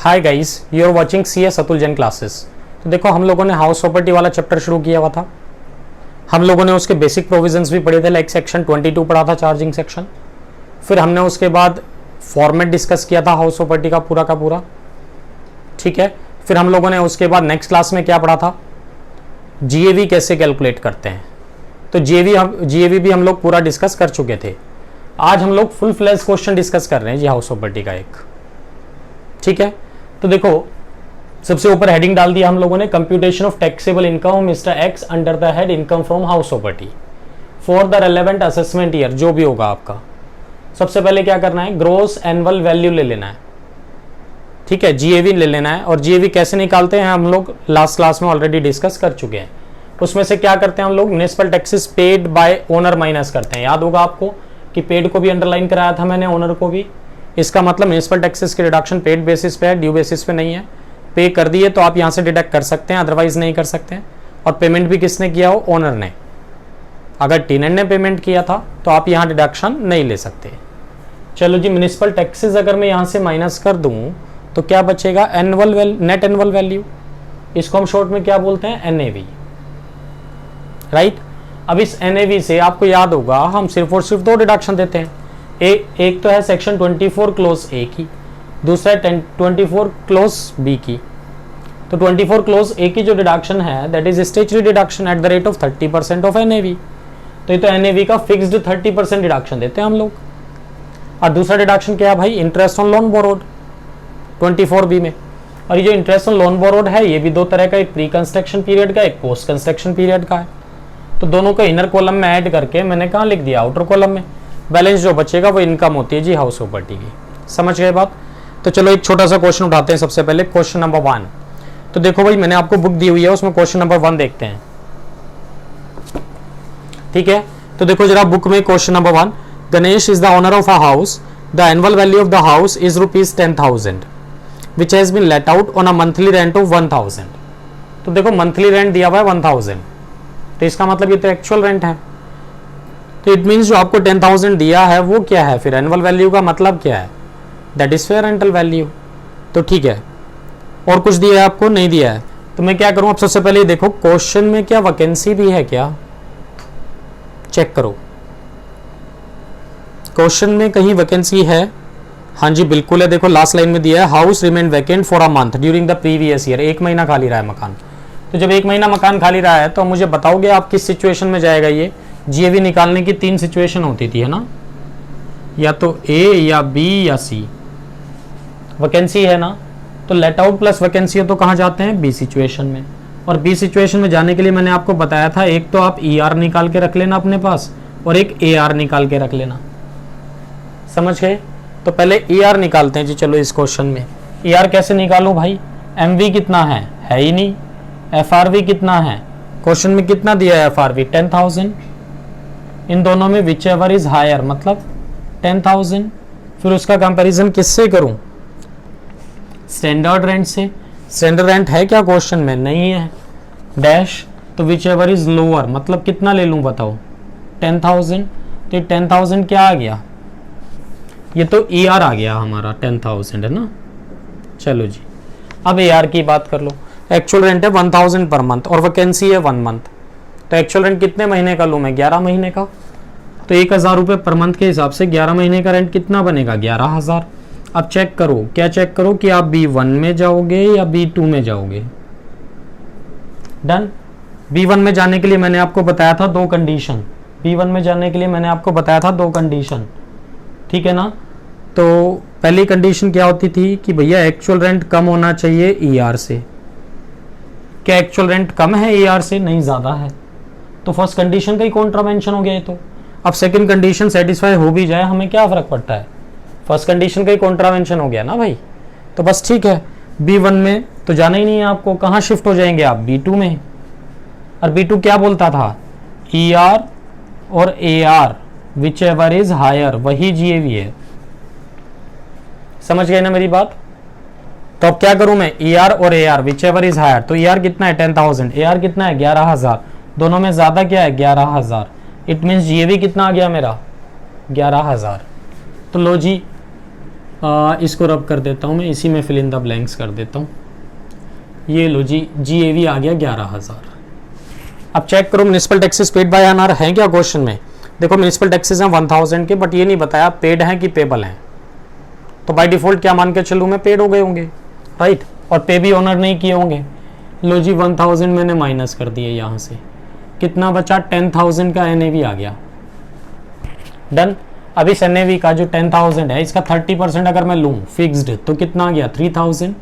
Hi guys, you are watching CS Atul Jain classes. तो देखो, हम लोगों ने हाउस प्रॉपर्टी वाला चैप्टर शुरू किया हुआ था। हम लोगों ने उसके बेसिक प्रोविजंस भी पढ़े थे, लाइक सेक्शन 22 पढ़ा था, चार्जिंग सेक्शन। फिर हमने उसके बाद फॉर्मेट डिस्कस किया था हाउस प्रॉपर्टी का पूरा, ठीक है। फिर हम लोगों ने उसके बाद नेक्स्ट क्लास में क्या पढ़ा था, GAV कैसे कैलकुलेट करते हैं। तो GAV भी हम लोग पूरा डिस्कस कर चुके थे। आज हम लोग फुल फ्लैश क्वेश्चन डिस्कस कर रहे हैं जी हाउस प्रॉपर्टी का एक, ठीक है। तो देखो, सबसे ऊपर हेडिंग डाल दिया हम लोगों ने, computation of taxable income mister x under the head income from house property for the relevant assessment year, जो भी होगा आपका। सबसे पहले क्या करना है, ग्रोस एनुअल वैल्यू ले लेना है, ठीक है, GAV ले लेना है। और GAV कैसे निकालते हैं हम लोग लास्ट क्लास में ऑलरेडी डिस्कस कर चुके हैं। उसमें से क्या करते हैं हम लोग, municipal taxes paid bye owner minus करते हैं। याद होगा आपको कि पेड को भी अंडरलाइन कराया था मैंने, ओनर को भी। इसका मतलब म्युनिसिपल टैक्सेस की डिडक्शन पेड बेसिस पे है, ड्यू बेसिस पे नहीं है। पे कर दिए तो आप यहाँ से डिडक्ट कर सकते हैं, अदरवाइज नहीं कर सकते हैं। और पेमेंट भी किसने किया हो, ओनर ने। अगर टेनेंट ने पेमेंट किया था तो आप यहाँ डिडक्शन नहीं ले सकते। चलो जी, म्युनिसिपल टैक्सेस अगर मैं यहाँ से माइनस कर दूँ तो क्या बचेगा, नेट एनुअल वैल्यू। इसको हम शॉर्ट में क्या बोलते हैं, NAV, राइट। अब इस NAV से आपको याद होगा हम सिर्फ और सिर्फ दो डिडक्शन देते हैं। एक तो है सेक्शन 24 क्लोज A की, दूसरा है 24 क्लोज B की। तो 24 क्लोज A की जो डिडक्शन है that is statutory deduction at the rate of 30% of NAV। तो ये तो NAV का फिक्स्ड 30% डिडक्शन देते हैं हम लोग। और दूसरा डिडक्शन क्या है भाई, interest on loan borrowed 24B में। और ये जो इंटरेस्ट ऑन लोन बोरोड है ये भी दो तरह का, एक प्री कंस्ट्रक्शन पीरियड का, एक पोस्ट कंस्ट्रक्शन पीरियड का है। तो दोनों को इनर कॉलम में ऐड करके मैंने कहाँ लिख दिया, आउटर कॉलम में। बैलेंस जो बचेगा वो इनकम होती है जी हाउस प्रॉपर्टी की। समझ गए बात। तो चलो एक छोटा सा क्वेश्चन उठाते हैं। सबसे पहले क्वेश्चन नंबर 1। तो देखो भाई, मैंने आपको बुक दी हुई है, उसमें क्वेश्चन नंबर 1 देखते हैं, ठीक है। तो देखो जरा बुक में question number 1, Ganesh is the owner of a house, the annual value of the house is ₹10,000 which has been let out on a monthly rent of 1,000। तो देखो मंथली रेंट दिया हुआ है 1,000, तो इसका मतलब ये तो एक्चुअल रेंट है। तो इट मीन्स जो आपको 10,000 दिया है वो क्या है, फिर एनुअल वैल्यू का मतलब क्या है, that is fair rental value. तो ठीक है, और कुछ दिया है आपको, नहीं दिया है। तो मैं क्या करूं, अब सबसे पहले देखो क्वेश्चन में क्या वैकेंसी भी है क्या, चेक करो क्वेश्चन में कहीं वैकेंसी है। हाँ जी बिल्कुल है, देखो लास्ट लाइन में दिया है, house remain vacant for a month during the previous year. 1 महीना खाली रहा है मकान। तो जब 1 महीना मकान खाली रहा है तो मुझे बताओगे आप किस सिचुएशन में जाएगा ये। GAV निकालने की 3 सिचुएशन होती थी, है ना, या तो A या B या C। वैकेंसी है ना, तो लेट आउट प्लस वैकेंसी हो तो कहाँ जाते हैं, B सिचुएशन में। और B सिचुएशन में जाने के लिए मैंने आपको बताया था, एक तो आप ER निकाल के रख लेना अपने पास और एक AR निकाल के रख लेना। समझ गए। तो पहले ER निकालते हैं जी। चलो इस क्वेश्चन में ER कैसे निकालूं भाई, MV कितना है ही नहीं, FRV कितना है, क्वेश्चन में कितना दिया है FRV 10,000। इन दोनों में विच एवर इज हायर मतलब 10,000। फिर उसका कंपैरिजन किससे करूं, स्टैंडर्ड रेंट से। स्टैंडर्ड रेंट है क्या क्वेश्चन में, नहीं है, डैश। तो विच एवर इज लोअर मतलब कितना ले लूं बताओ, 10,000। तो 10,000 क्या आ गया, ये तो ER आ गया हमारा 10,000, है ना। चलो जी, अब AR की बात कर लो। एक्चुअल रेंट है 1,000 पर मंथ और वैकेंसी है 1 मंथ। तो एक्चुअल रेंट कितने महीने का लूँ मैं, 11 महीने का। तो 1,000 रुपये पर मंथ के हिसाब से 11 महीने का रेंट कितना बनेगा, 11,000। अब चेक करो, क्या चेक करो कि आप B1 में जाओगे या B2 में जाओगे। डन। B1 में जाने के लिए मैंने आपको बताया था 2 कंडीशन। B1 में जाने के लिए मैंने आपको बताया था 2 कंडीशन, ठीक है ना। तो पहली कंडीशन क्या होती थी कि भैया एक्चुअल रेंट कम होना चाहिए ER से। क्या एक्चुअल रेंट कम है ER से, नहीं ज़्यादा है। तो फर्स्ट कंडीशन का ही कॉन्ट्रावेंशन हो गया ये तो। अब सेकंड कंडीशन सेटिस्फाई हो भी जाए, हमें क्या फ़र्क पड़ता है, फर्स्ट कंडीशन का ही कॉन्ट्रावेंशन हो गया ना भाई। तो बस ठीक है, B1 में तो जाना ही नहीं है आपको, कहाँ शिफ्ट हो जाएंगे आप, B2 में। और B2 क्या बोलता था, ER और AR whichever is higher, वही GAV है। समझ गए ना मेरी बात। तो अब क्या करूं मैं, ER और AR whichever is higher. तो ER कितना है 10,000, AR कितना है 11,000, दोनों में ज्यादा क्या है 11,000। इट मीन्स GAV कितना आ गया मेरा 11,000। तो लो जी, इसको रब कर देता हूँ मैं, इसी में फिल इन द ब्लैंक्स कर देता हूँ। ये लो जी, GAV आ गया 11,000। अब चेक करो municipal taxes paid by NR हैं क्या क्वेश्चन में। देखो म्युनिसिपल टैक्सेस हैं 1000 के, बट ये नहीं बताया पेड हैं कि पेबल हैं। तो बाय डिफॉल्ट क्या मान के चलूँ मैं, पेड हो गए होंगे, राइट। और पे भी ऑनर नहीं किए होंगे। लो जी 1000 मैंने माइनस कर दिए यहाँ से, कितना बचा 10,000 का NAV आ गया। डन। अब इस NAV का जो 10,000 है इसका 30% अगर मैं लूँ फिक्स्ड तो कितना आ गया 3,000।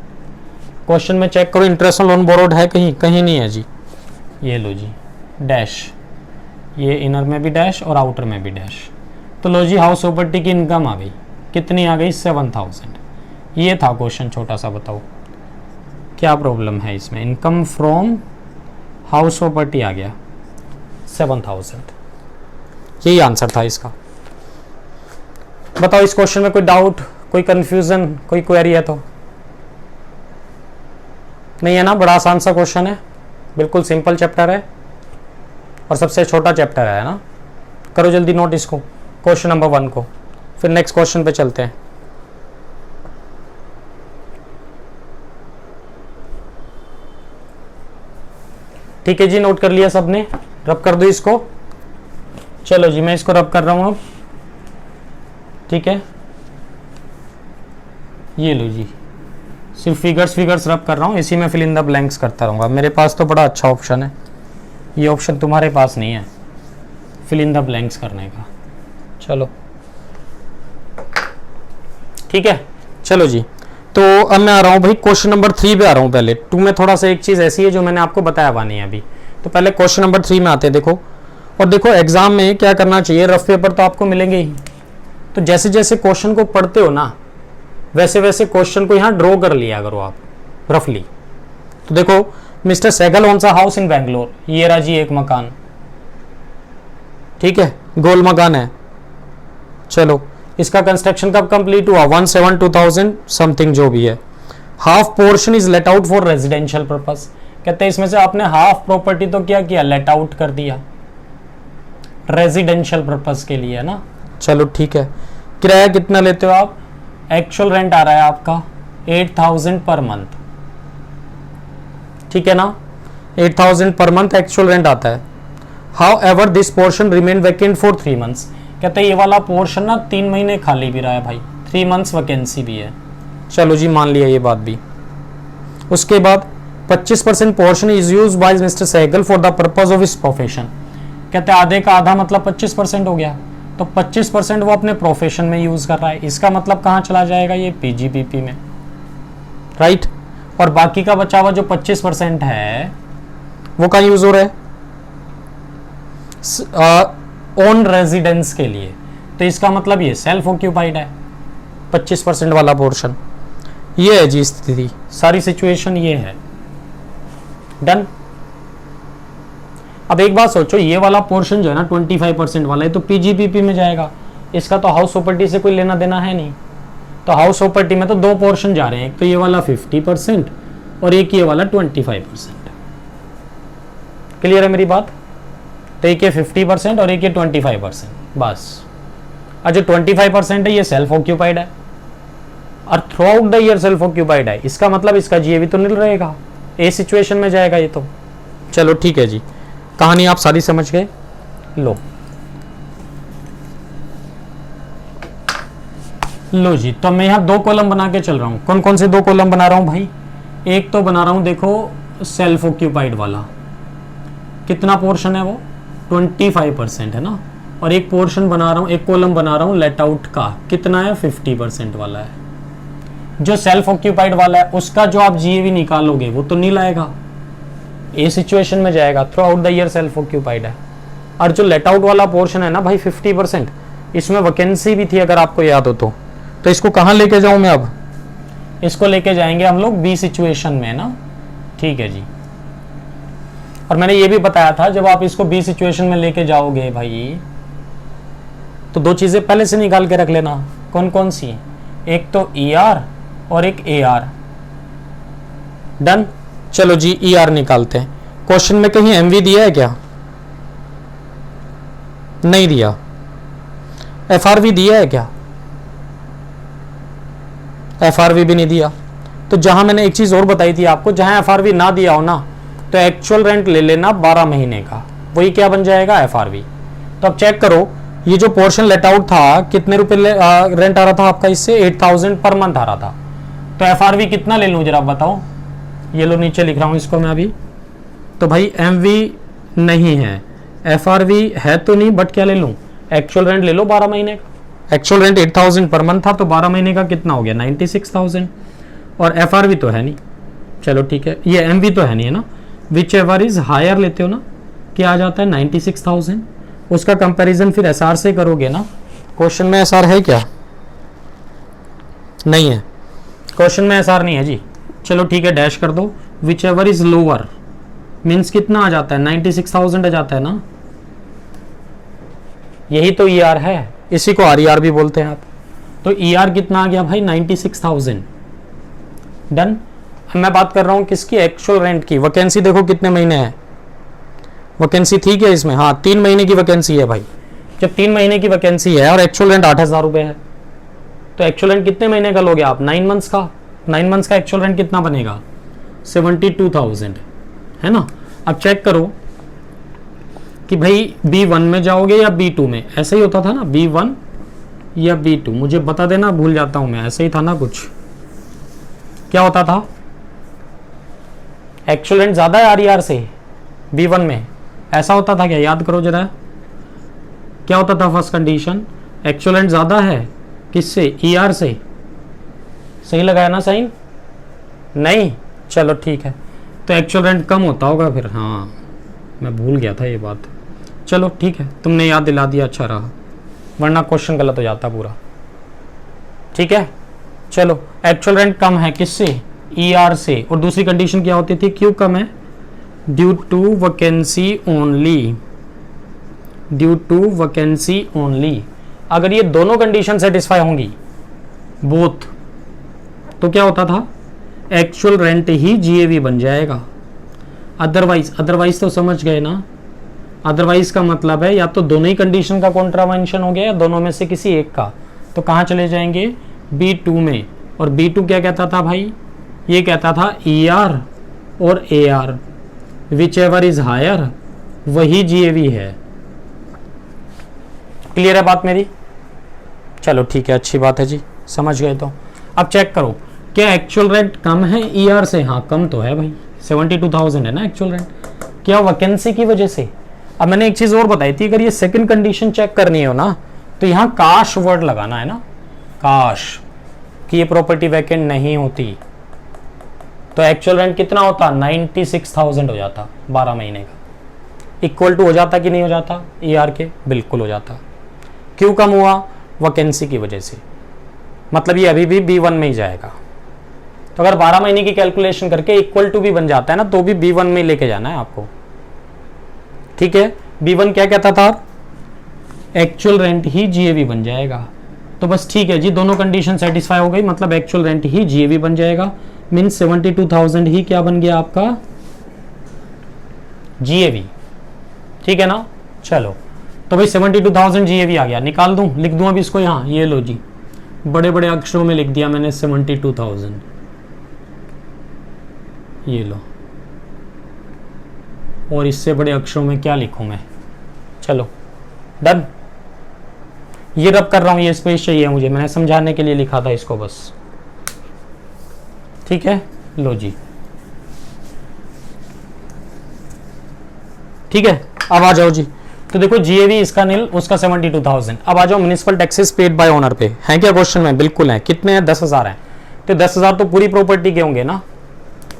क्वेश्चन में चेक करो इंटरेस्ट ऑन लोन बोरोड है कहीं, कहीं नहीं है जी। ये लो जी डैश, ये इनर में भी डैश और आउटर में भी डैश। तो लो जी हाउस प्रॉपर्टी की इनकम आ गई, कितनी आ गई 7,000। ये था क्वेश्चन छोटा सा, बताओ क्या प्रॉब्लम है इसमें। इनकम फ्रॉम हाउस प्रॉपर्टी आ गया 7,000, यही आंसर था इसका। बताओ इस क्वेश्चन में कोई डाउट, कोई कंफ्यूजन, कोई क्वेरी है तो नहीं है ना। बड़ा आसान सा क्वेश्चन है, बिल्कुल सिंपल चैप्टर है और सबसे छोटा चैप्टर है ना। करो जल्दी नोट इसको, क्वेश्चन नंबर 1 को, फिर नेक्स्ट क्वेश्चन पे चलते हैं। ठीक है जी, नोट कर लिया सबने, रब कर दो इसको। चलो जी मैं इसको रब कर रहा हूं अब, ठीक है। ये लो जी, सिर्फ फिगर्स रब कर रहा हूँ, इसी में फिल इन द ब्लैंक्स करता रहूँगा। मेरे पास तो बड़ा अच्छा ऑप्शन है, ये ऑप्शन तुम्हारे पास नहीं है फिल इन द ब्लैंक्स करने का। चलो ठीक है, चलो जी। तो अब मैं आ रहा हूँ भाई क्वेश्चन नंबर 3 पे आ रहा हूँ। पहले 2 में थोड़ा सा एक चीज़ ऐसी है जो मैंने आपको बताया हुआ नहीं है अभी, तो पहले क्वेश्चन नंबर 3 में आते हैं। देखो, और देखो एग्जाम में क्या करना चाहिए, रफ पेपर तो आपको मिलेंगे ही, तो जैसे जैसे क्वेश्चन को पढ़ते हो ना वैसे वैसे क्वेश्चन को यहाँ ड्रॉ कर लिया करो आप रफली। तो देखो mister Sehgal owns a house in Bangalore, ये रहा जी एक मकान, ठीक है, गोल मकान है। चलो इसका कंस्ट्रक्शन कब कंप्लीट हुआ 17,2000 समथिंग जो भी है। Half portion is let out for residential purpose, कहते हैं इसमें से आपने हाफ प्रॉपर्टी तो क्या किया, लेट आउट कर दिया रेजिडेंशियल पर्पस के लिए, है ना। चलो ठीक है, किराया कितना लेते हो आप, एक्चुअल रेंट आ रहा है आपका 8,000 पर मंथ, ठीक है ना, 8,000 पर मंथ एक्चुअल रेंट आता है। How ever this portion remain vacant for 3 months, कहते हैं ये वाला पोर्शन ना 3 महीने खाली भी रहा है भाई, 3 मंथ्स वैकेंसी भी है। चलो जी मान लिया ये बात भी। उसके बाद 25% portion is used by mister Sehgal for the purpose of his profession, कहते हैं आधे का आधा मतलब 25% हो गया, तो 25% वो अपने प्रोफेशन में यूज कर रहा है। इसका मतलब कहाँ चला जाएगा, ये PGBP में, राइट। और बाकी का बचा हुआ जो 25% है वो कहाँ यूज हो रहा है, ओन रेजिडेंस के लिए। तो इसका मतलब ये सेल्फ ऑक्यूपाइड है 25% वाला पोर्शन। ये है जी स्थिति, सारी सिचुएशन ये है। डन। अब एक बात सोचो, ये वाला पोर्शन जो है ना 25% वाला है तो PGBP में जाएगा, इसका तो हाउस प्रॉपर्टी से कोई लेना देना है नहीं। तो हाउस प्रॉपर्टी में तो 2 पोर्शन जा रहे हैं, एक तो ये वाला 50% और एक ये वाला 25%। क्लियर है मेरी बात। तो एक ये 50% और एक ये 25%, बस। और जो 25% है ये सेल्फ ऑक्यूपाइड है और through out the year self occupied है, इसका मतलब इसका GAV तो निल रहेगा, ए सिचुएशन में जाएगा ये तो। चलो ठीक है जी, कहानी आप सारी समझ गए। लो जी, तो मैं यहाँ 2 कॉलम बना के चल रहा हूँ। कौन कौन से 2 कॉलम बना रहा हूँ भाई, एक तो बना रहा हूँ देखो सेल्फ ऑक्यूपाइड वाला, कितना पोर्शन है वो 25% है ना, और एक पोर्शन बना रहा हूँ, एक कॉलम बना रहा हूँ लेट आउट का, कितना है 50% वाला है। जो सेल्फ ऑक्यूपाइड वाला है उसका जो आप GAV निकालोगे वो तो नील आएगा, ए सिचुएशन में जाएगा, through out the year self occupied है। और जो लेट आउट वाला पोर्शन है ना भाई 50%, इसमें वैकेंसी भी थी अगर आपको याद हो तो इसको कहाँ लेके जाऊं मैं, अब इसको लेके जाएंगे हम लोग बी सिचुएशन में ना, ठीक है जी। और मैंने ये भी बताया था जब आप इसको बी सिचुएशन में लेके जाओगे भाई तो 2 चीजें पहले से निकाल के रख लेना। कौन कौन सी, एक तो ER और एक AR। डन। चलो जी ER निकालते हैं। क्वेश्चन में कहीं MV दिया है क्या, नहीं दिया। FRV दिया है क्या, FRV भी नहीं दिया। तो जहां मैंने एक चीज और बताई थी आपको, जहां FRV ना दिया हो ना तो एक्चुअल रेंट ले लेना 12 महीने का, वही क्या बन जाएगा FRV। तो अब चेक करो ये जो पोर्शन लेट आउट था कितने रुपए रेंट आ रहा था आपका, इससे 8000 पर मंथ आ रहा था। तो FRV कितना ले लूं जरा बताओ, ये लो नीचे लिख रहा हूं इसको मैं अभी। तो भाई MV नहीं है, FRV है तो नहीं, बट क्या ले लूं, एक्चुअल रेंट ले लो 12 महीने का। एक्चुअल रेंट 8000 पर मंथ था, तो 12 महीने का कितना हो गया 96,000, और FRV तो है नहीं। चलो ठीक है, ये MV तो है नहीं है ना, विच एवर इज हायर लेते हो ना, क्या आ जाता है 96,000। उसका कंपैरिजन फिर SR से करोगे ना। क्वेश्चन में SR है क्या, नहीं है, क्वेश्चन में SR नहीं है जी। चलो ठीक है, डैश कर दो। Which ever is lower means कितना आ जाता है 96,000 आ जाता है ना, यही तो ER है, इसी को RER भी बोलते हैं आप। तो ER कितना आ गया भाई 96,000। डन। मैं बात कर रहा हूं किसकी, एक्चुअल रेंट की। वैकेंसी देखो कितने महीने है, वैकेंसी थी क्या इसमें, हाँ 3 महीने की वैकेंसी है भाई। जब 3 महीने की वैकेंसी है और एक्चुअल रेंट 8,000 रुपए है, तो एक्चुअल रेंट कितने महीने का लोगे आप, 9 मंथ्स का। 9 मंथ्स का एक्चुअल रेंट कितना बनेगा 72,000 है ना। अब चेक करो कि भाई B1 में जाओगे या B2 में, ऐसे ही होता था ना, B1 या B2, मुझे बता देना, भूल जाता हूं मैं, ऐसे ही था ना कुछ। क्या होता था, एक्चुअल रेंट ज्यादा है RER से B1 में, ऐसा होता था क्या, याद करो जरा। क्या होता था फर्स्ट कंडीशन, एक्चुअल रेंट ज्यादा है किससे, ER से। सही लगाया ना साइन, नहीं, चलो ठीक है। तो एक्चुअल रेंट कम होता होगा फिर, हाँ मैं भूल गया था ये बात। चलो ठीक है, तुमने याद दिला दिया, अच्छा रहा, वरना क्वेश्चन गलत हो जाता पूरा। ठीक है, चलो एक्चुअल रेंट कम है किससे, ER से। और दूसरी कंडीशन क्या होती थी, क्यों कम है, due to vacancy only, due to vacancy only. अगर ये दोनों कंडीशन सेटिस्फाई होंगी बोथ, तो क्या होता था, एक्चुअल रेंट ही GAV बन जाएगा। अदरवाइज तो समझ गए ना, अदरवाइज का मतलब है या तो दोनों ही कंडीशन का कॉन्ट्रावेंशन हो गया या दोनों में से किसी एक का। तो कहाँ चले जाएंगे, B2 में। और B2 क्या कहता था भाई, ये कहता था ER और AR, whichever is higher वही GAV है। क्लियर है बात मेरी, चलो ठीक है, अच्छी बात है जी, समझ गए। तो अब चेक करो, क्या एक्चुअल रेंट कम है ER से, हाँ कम तो है भाई, 72,000 है ना एक्चुअल रेंट। क्या वैकेंसी की वजह से। अब मैंने एक चीज और बताई थी, अगर ये सेकंड कंडीशन चेक करनी हो ना, तो यहाँ काश वर्ड लगाना है ना, काश, कि ये प्रॉपर्टी वैकेंट नहीं होती, तो एक्चुअल रेंट कितना होता, 96,000 हो जाता 12 महीने का। इक्वल टू हो जाता कि नहीं हो जाता ER के, बिल्कुल हो जाता। क्यों कम हुआ, वैकेंसी की वजह से, मतलब ये अभी भी B1 में ही जाएगा। तो अगर 12 महीने की कैलकुलेशन करके इक्वल टू भी बन जाता है ना, तो भी B1 में लेके जाना है आपको। ठीक है, B1 क्या कहता था, एक्चुअल रेंट ही GAV बन जाएगा। तो बस ठीक है जी, दोनों कंडीशन सेटिस्फाई हो गई, मतलब एक्चुअल रेंट ही GAV बन जाएगा, मीन 72,000 ही क्या बन गया आपका GAV। ठीक है ना, चलो तो भाई 72,000 GAV आ गया, निकाल दूं, लिख दूं अब इसको यहाँ, ये लो जी, बड़े बड़े अक्षरों में लिख दिया मैंने 72,000, ये लो। और इससे बड़े अक्षरों में क्या लिखूं मैं, चलो डन। ये रब कर रहा हूं, ये स्पेस चाहिए मुझे, मैंने समझाने के लिए लिखा था इसको बस। ठीक है, लो जी, ठीक है। अब आ जाओ जी, तो देखो GAV इसका नील, उसका 72,000। अब आ जाओ municipal taxes paid bye owner पे, है क्या क्वेश्चन में, बिल्कुल है। कितने हैं, 10,000 हैं। तो 10,000 तो पूरी प्रॉपर्टी के होंगे ना,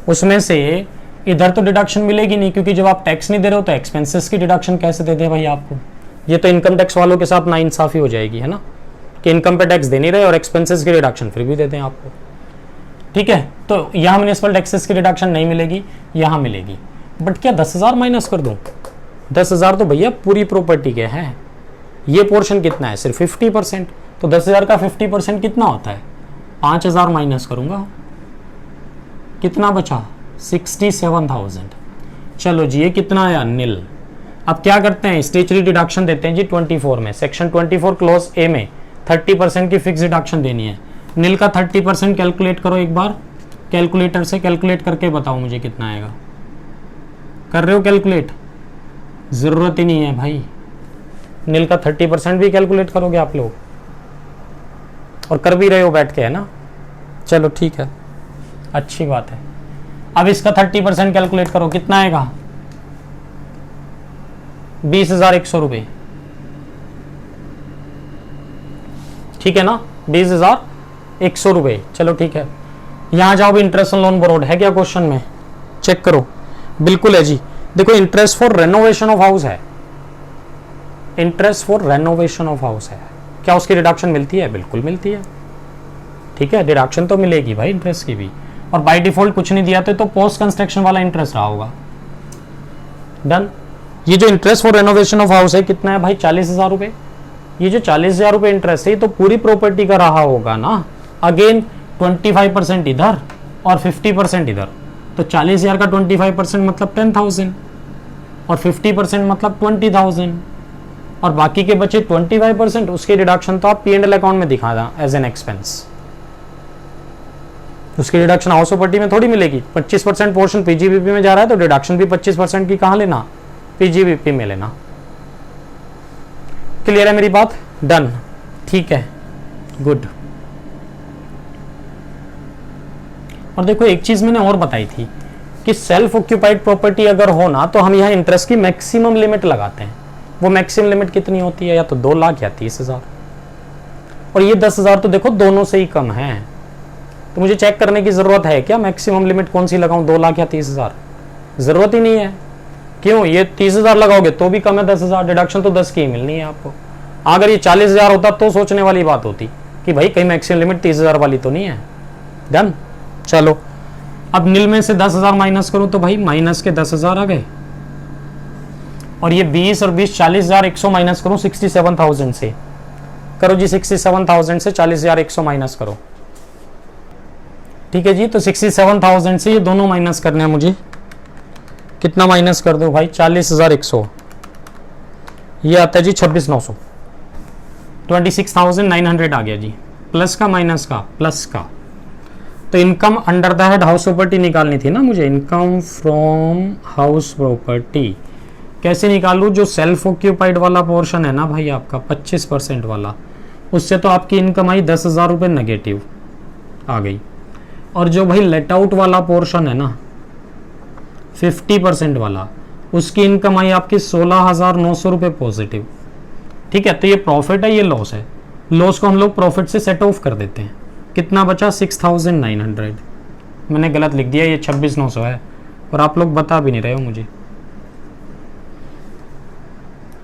उसमें से इधर तो डिडक्शन मिलेगी नहीं, क्योंकि जब आप टैक्स नहीं दे रहे हो तो एक्सपेंसेस की डिडक्शन कैसे दे दे भाई आपको। ये तो इनकम टैक्स वालों के साथ नाइंसाफी हो जाएगी, है ना, कि इनकम पे टैक्स दे नहीं रहे और एक्सपेंसेस की डिडक्शन फिर भी देते हैं आपको। ठीक है, तो यहाँ म्युनिसिपल टैक्सेस की डिडक्शन नहीं मिलेगी, यहाँ मिलेगी। बट क्या 10,000 माइनस कर दूं, 10,000 तो भैया पूरी प्रॉपर्टी के हैं, ये पोर्शन कितना है, सिर्फ 50%। तो 10,000 का 50% कितना होता है, 5,000 माइनस करूंगा, कितना बचा 67,000। चलो जी, ये कितना आया, नील। अब क्या करते हैं, स्टेचुटरी डिडक्शन देते हैं जी 24 में, सेक्शन 24 क्लोज ए में 30% की फिक्स डिडक्शन देनी है। नील का 30% कैलकुलेट करो एक बार, कैलकुलेटर से कैलकुलेट करके बताओ मुझे कितना आएगा। कर रहे हो कैलकुलेट? ज़रूरत ही नहीं है भाई, नील का 30% भी कैलकुलेट करोगे आप लोग, और कर भी रहे हो बैठ के, है ना? चलो ठीक है, अच्छी बात है। अब इसका 30% कैलकुलेट करो, कितना आएगा? 20,100 रुपये, ठीक है ना? 20,100 रुपये। चलो ठीक है, यहां जाओ भी। इंटरेस्ट ऑन लोन बोरोड है क्या क्वेश्चन में? चेक करो, बिल्कुल है जी। देखो interest for renovation of house है, interest for renovation of house है। क्या उसकी रिडक्शन मिलती है? बिल्कुल मिलती है, ठीक है, डिडक्शन तो मिलेगी भाई इंटरेस्ट की भी। और बाय डिफॉल्ट कुछ नहीं दिया तो पोस्ट कंस्ट्रक्शन वाला इंटरेस्ट रहा होगा। डन। ये जो interest for renovation of house है कितना है भाई? 40,000 रुपये। ये जो 40,000 रुपये इंटरेस्ट है तो पूरी प्रॉपर्टी का रहा होगा ना। अगेन 25% इधर और 50% इधर, तो 40,000 का 25% मतलब 10,000 और 50% मतलब 20,000, और बाकी के बचे 25%, उसकी डिडक्शन तो आप P&L अकाउंट में दिखा दें एज एन एक्सपेंस। उसकी डिडक्शन हाउस प्रॉपर्टी में थोड़ी मिलेगी। 25% पोर्शन पीजीबीपी में जा रहा है तो डिडक्शन भी 25% की कहां लेना? पीजीबीपी में लेना। क्लियर है मेरी बात? डन, ठीक है, गुड। और देखो एक चीज मैंने और बताई थी कि सेल्फ ऑक्यूपाइड प्रॉपर्टी अगर हो ना तो हम यहाँ इंटरेस्ट की मैक्सिमम लिमिट लगाते हैं। वो मैक्सिमम लिमिट कितनी होती है? या तो 2 लाख या 30,000, और ये 10,000 तो देखो दोनों से ही कम है। तो मुझे चेक करने की जरूरत है क्या मैक्सिमम लिमिट कौन सी लगाऊं, 2 लाख या 30,000? जरूरत ही नहीं है। क्यों? ये 30,000 लगाओगे तो भी कम है 10,000, डिडक्शन तो 10 की ही मिलनी है आपको। अगर ये 40,000 होता तो सोचने वाली बात होती कि भाई कहीं मैक्सिमम लिमिट 30,000 वाली तो नहीं है। डन। चलो अब नील में से 10,000 माइनस करूं तो भाई माइनस के 10,000 आ गए, और ये 20 और 20 40,100 माइनस करूं 67,000 से। करो जी, 67,000 से 40,100 माइनस करो। ठीक है जी, तो 67,000 से ये दोनों माइनस करने हैं मुझे। कितना माइनस कर दो भाई? 40,100, ये आता है जी 26,900, 26,900 आ गया जी। प्लस का माइनस का? प्लस का। तो income under the head house property निकालनी थी ना मुझे, इनकम फ्रॉम हाउस प्रॉपर्टी। कैसे निकालूं? जो सेल्फ ऑक्यूपाइड वाला पोर्शन है ना भाई आपका 25% वाला, उससे तो आपकी इनकम आई 10,000 रुपये नेगेटिव आ गई, और जो भाई लेट आउट वाला पोर्शन है ना 50% वाला, उसकी इनकम आई आपकी 16,900 रुपये पॉजिटिव। ठीक है, तो ये प्रॉफिट है, ये लॉस है। लॉस को हम लोग प्रॉफिट से सेट ऑफ कर देते हैं। कितना बचा? 6,900। मैंने गलत लिख दिया, ये 26,900 है, और आप लोग बता भी नहीं रहे हो मुझे।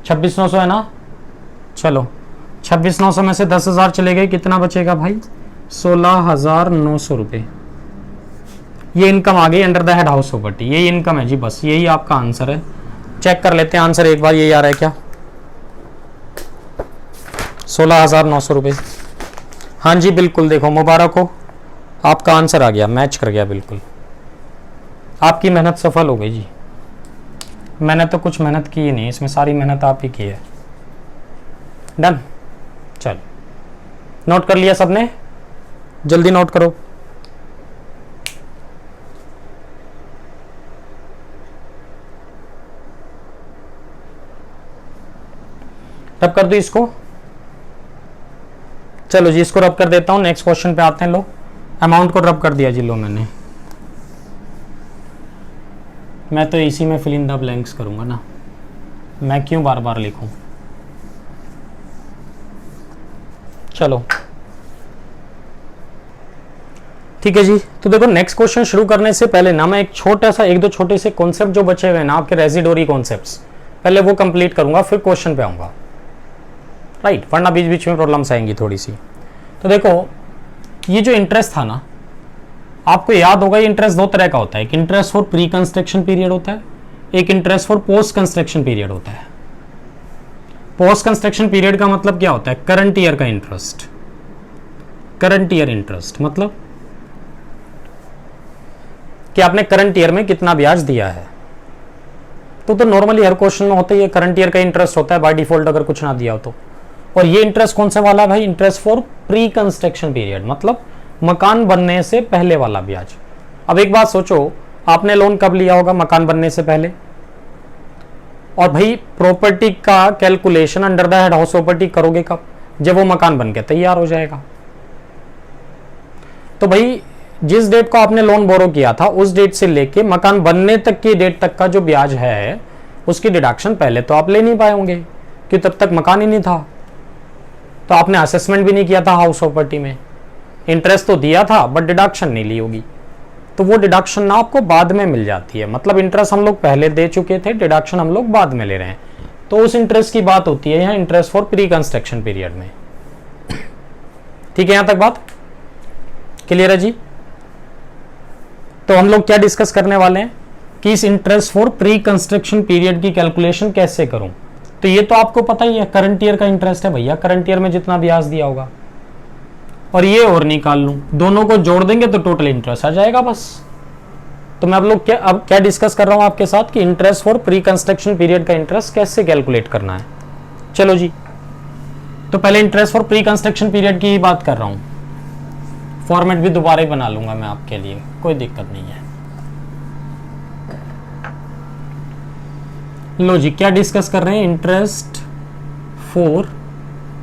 26,900 है ना? चलो 26,900 में से 10,000 चले गए, कितना बचेगा भाई? 16,900 रुपये। ये इनकम आ गई under the head house property, यही इनकम है जी, बस यही आपका आंसर है। चेक कर लेते हैं आंसर एक बार, यही आ रहा है क्या? 16,900 रुपये। हाँ जी बिल्कुल, देखो मुबारक हो, आपका आंसर आ गया, मैच कर गया बिल्कुल। आपकी मेहनत सफल हो गई जी। मैंने तो कुछ मेहनत की ही नहीं, इसमें सारी मेहनत आप ही की है। डन। चल नोट कर लिया सबने? जल्दी नोट करो। रब कर दो इसको। चलो जी, इसको रब कर देता हूं। नेक्स्ट क्वेश्चन पे आते हैं। लो, अमाउंट को रब कर दिया जी। लो, मैंने मैं तो इसी में फिल इन द ब्लैंक्स करूंगा ना, मैं क्यों बार बार लिखूं। चलो ठीक है जी। तो देखो नेक्स्ट क्वेश्चन शुरू करने से पहले ना मैं एक दो छोटे से कॉन्सेप्ट जो बचे हुए ना आपके रेजिडोरी कॉन्सेप्ट्स, पहले वो कंप्लीट करूंगा, फिर क्वेश्चन पे आऊंगा। राइट, वरना बीच बीच में प्रॉब्लम्स आएंगी थोड़ी सी। तो देखो ये जो इंटरेस्ट था ना, आपको याद होगा ये इंटरेस्ट दो तरह का होता है। एक interest for pre construction period होता है, एक interest for post construction period होता है। पोस्ट कंस्ट्रक्शन पीरियड का मतलब क्या होता है? करंट ईयर का इंटरेस्ट। करंट ईयर इंटरेस्ट मतलब कि आपने करंट ईयर में कितना ब्याज दिया है। तो नॉर्मली हर क्वेश्चन में होता है, ये करंट ईयर का इंटरेस्ट होता है बाय डिफॉल्ट, अगर कुछ ना दिया हो तो। और ये इंटरेस्ट कौन सा वाला भाई, interest for pre construction period, मतलब मकान बनने से पहले वाला ब्याज। अब एक बात सोचो, आपने लोन कब लिया होगा, मकान बनने से पहले, और भाई प्रॉपर्टी का calculation under the head house property करोगे कब, जब वो मकान बन के तैयार हो जाएगा। तो भाई जिस डेट को आपने लोन बोरो किया था उस डेट से लेके मकान बनने तक की डेट तक का जो ब्याज है उसकी डिडक्शन पहले तो आप ले नहीं पाए होंगे, क्योंकि तब तक मकान ही नहीं था, तो आपने असेसमेंट भी नहीं किया था हाउस प्रॉपर्टी में, इंटरेस्ट तो दिया था बट डिडक्शन नहीं ली होगी, तो वो डिडक्शन ना आपको बाद में मिल जाती है। मतलब इंटरेस्ट हम लोग पहले दे चुके थे, डिडक्शन हम लोग बाद में ले रहे हैं, तो उस इंटरेस्ट की बात होती है यहाँ interest for pre construction period में। ठीक है, यहां तक बात क्लियर है जी। तो हम लोग क्या डिस्कस करने वाले हैं कि इस interest for pre construction period की कैलकुलेशन कैसे करूं। तो ये तो आपको पता ही है, करंट ईयर का इंटरेस्ट है भैया, करंट ईयर में जितना ब्याज दिया होगा, और ये और निकाल लूं, दोनों को जोड़ देंगे तो टोटल इंटरेस्ट आ जाएगा बस। तो मैं आप लोग अब क्या डिस्कस कर रहा हूं आपके साथ कि interest for pre construction period का इंटरेस्ट कैसे कैलकुलेट करना है। चलो जी, तो पहले interest for pre construction period की बात कर रहा हूं, फॉर्मेट भी दोबारा ही बना लूंगा मैं आपके लिए, कोई दिक्कत नहीं है। लो जी, क्या डिस्कस कर रहे हैं, interest for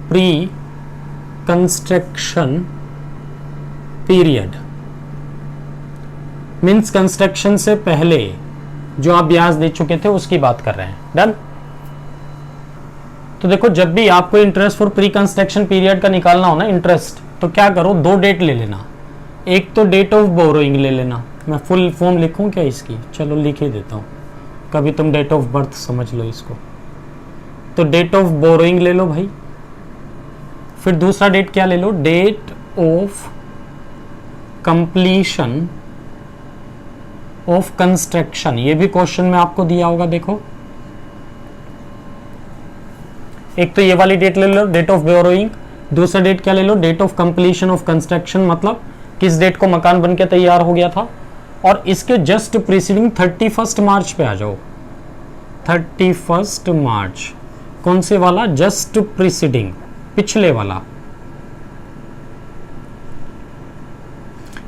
pre construction period means construction से पहले जो आप ब्याज दे चुके थे उसकी बात कर रहे हैं। डन। तो देखो, जब भी आपको interest for pre construction period का निकालना हो ना इंटरेस्ट, तो क्या करो, दो डेट ले लेना, एक तो डेट ऑफ बोरोइंग ले लेना। मैं फुल फॉर्म लिखूं क्या इसकी, चलो लिख ही देता हूं, कभी तुम डेट ऑफ बर्थ समझ लो इसको। तो डेट ऑफ बोरोइंग ले लो भाई, फिर दूसरा डेट क्या ले लो, date of completion of construction. ये भी क्वेश्चन में आपको दिया होगा, देखो एक तो ये वाली डेट ले लो, डेट ऑफ बोरोइंग, दूसरा डेट क्या ले लो, date of completion of construction, मतलब किस डेट को मकान बनके तैयार हो गया था, और इसके जस्ट प्रीसीडिंग 31 मार्च पे आ जाओ। 31 मार्च कौन से वाला, जस्ट प्रीसीडिंग, पिछले वाला,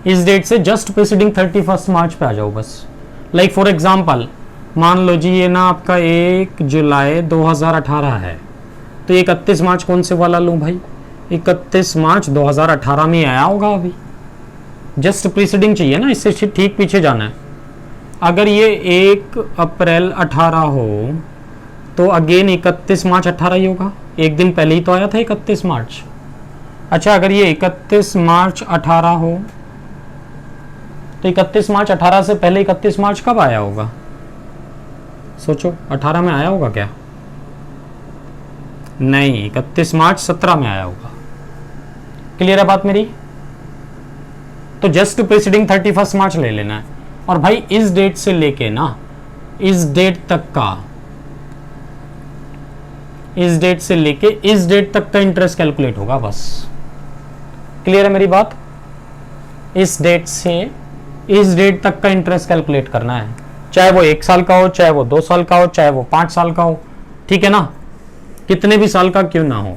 इस डेट से जस्ट प्रीसीडिंग 31 मार्च पे आ जाओ बस। लाइक फॉर एग्जांपल मान लो जी ये ना आपका 1 जुलाई 2018 है, तो 31 मार्च कौन से वाला लूं भाई, 31 मार्च 2018 में आया होगा, अभी जस्ट प्रीसीडिंग चाहिए ना, इससे ठीक पीछे जाना है। अगर ये 1 अप्रैल 18 हो तो अगेन 31 मार्च 18 ही होगा, एक दिन पहले ही तो आया था 31 मार्च। अच्छा, अगर ये 31 मार्च 18 हो तो 31 मार्च 18 से पहले 31 मार्च कब आया होगा, सोचो, 18 में आया होगा क्या, नहीं, 31 मार्च 17 में आया होगा। क्लियर है बात मेरी। तो जस्ट प्रीसीडिंग 31 मार्च ले लेना है, और भाई इस डेट से लेके ना इस डेट तक का, इस डेट से लेके इस डेट तक का इंटरेस्ट कैलकुलेट होगा बस। क्लियर है मेरी बात। इस डेट से इस डेट तक का इंटरेस्ट कैलकुलेट करना है, चाहे वो 1 साल का हो, चाहे वो 2 साल का हो, चाहे वो 5 साल का हो, ठीक है ना, कितने भी साल का क्यों ना हो।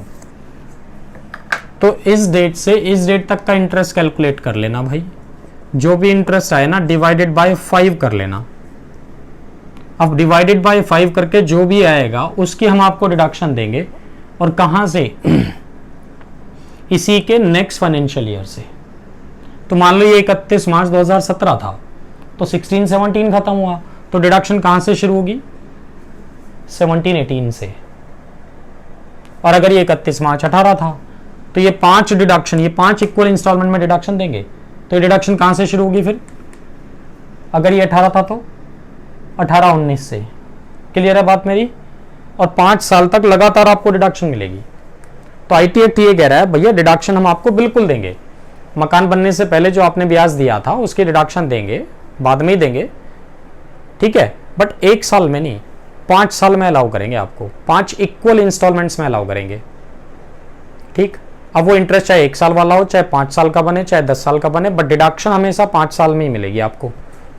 तो इस डेट से इस डेट तक का इंटरेस्ट कैलकुलेट कर लेना भाई, जो भी इंटरेस्ट आए ना डिवाइडेड बाय 5 कर लेना। अब डिवाइडेड बाय 5 करके जो भी आएगा उसकी हम आपको डिडक्शन देंगे, और कहां से, इसी के नेक्स्ट फाइनेंशियल ईयर से। तो मान लो ये 31 मार्च 2017 था, तो 16-17 खत्म हुआ, तो डिडक्शन कहां से शुरू होगी, 17-18 से। और अगर ये 31 मार्च 18 था तो ये 5 डिडक्शन, ये 5 इक्वल इंस्टॉलमेंट में डिडक्शन देंगे, तो ये डिडक्शन कहां से शुरू होगी फिर, अगर ये 18 था तो 18-19 से। क्लियर है बात मेरी। और 5 साल तक लगातार आपको डिडक्शन मिलेगी। तो आईटी एक्ट ये कह रहा है भैया डिडक्शन हम आपको बिल्कुल देंगे, मकान बनने से पहले जो आपने ब्याज दिया था उसकी डिडक्शन देंगे, बाद में ही देंगे, ठीक है, बट 1 साल में नहीं, 5 साल में अलाउ करेंगे आपको, 5 इक्वल इंस्टॉलमेंट्स में अलाउ करेंगे। ठीक, अब वो इंटरेस्ट चाहे 1 साल वाला हो, चाहे 5 साल का बने, चाहे 10 साल का बने, बट डिडक्शन हमेशा 5 साल में ही मिलेगी आपको।